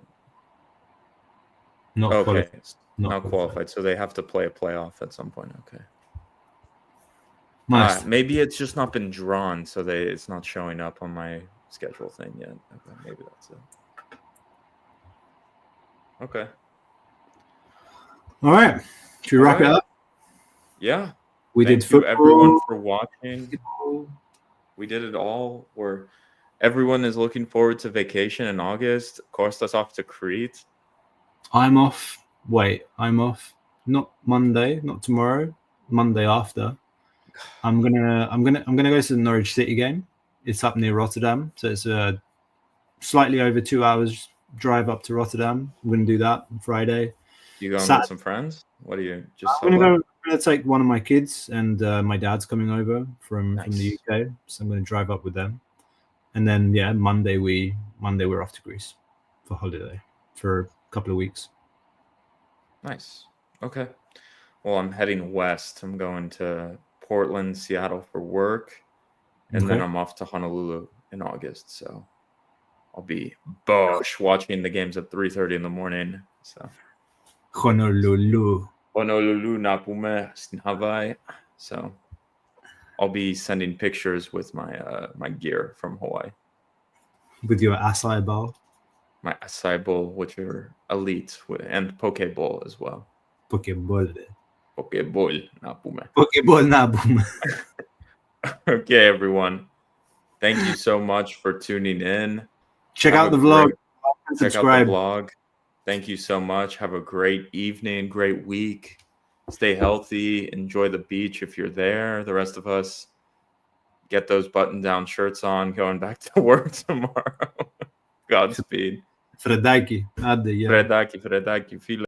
not okay? Not qualified. So they have to play a playoff at some point. Okay. Nice. Maybe it's just not been drawn, so it's not showing up on my schedule thing yet. Okay, maybe that's it. Okay. All right. Should we wrap it up? Yeah. We did football. Thank you, everyone, for watching. We did it all. Everyone is looking forward to vacation in August. Costa's off to Crete. I'm off. Wait, I'm off. Not Monday, not tomorrow. Monday after. I'm gonna go to the Norwich City game. It's up near Rotterdam, so it's a slightly over 2 hours drive up to Rotterdam. I'm gonna do that on Friday. You going with some friends? What are you just? I'm gonna take one of my kids, and my dad's coming over from the UK, so I'm gonna drive up with them. And then Monday we're off to Greece for holiday for a couple of weeks. Nice. Okay. Well, I'm heading west. I'm going to Portland, Seattle for work, and then I'm off to Honolulu in August. So I'll be watching the games at 3:30 in the morning. So Honolulu na pume in Hawaii. So I'll be sending pictures with my gear from Hawaii. With your acai bowl? My acai bowl, which are elite, and poke bowl as well. Pokeball na pume. Pokeball na pume. Okay, everyone. Thank you so much for tuning in. Check out the vlog. Subscribe. Check out the blog. Thank you so much. Have a great evening, great week. Stay healthy. Enjoy the beach if you're there. The rest of us, get those button-down shirts on, going back to work tomorrow. Godspeed. Fredaki. Fredaki.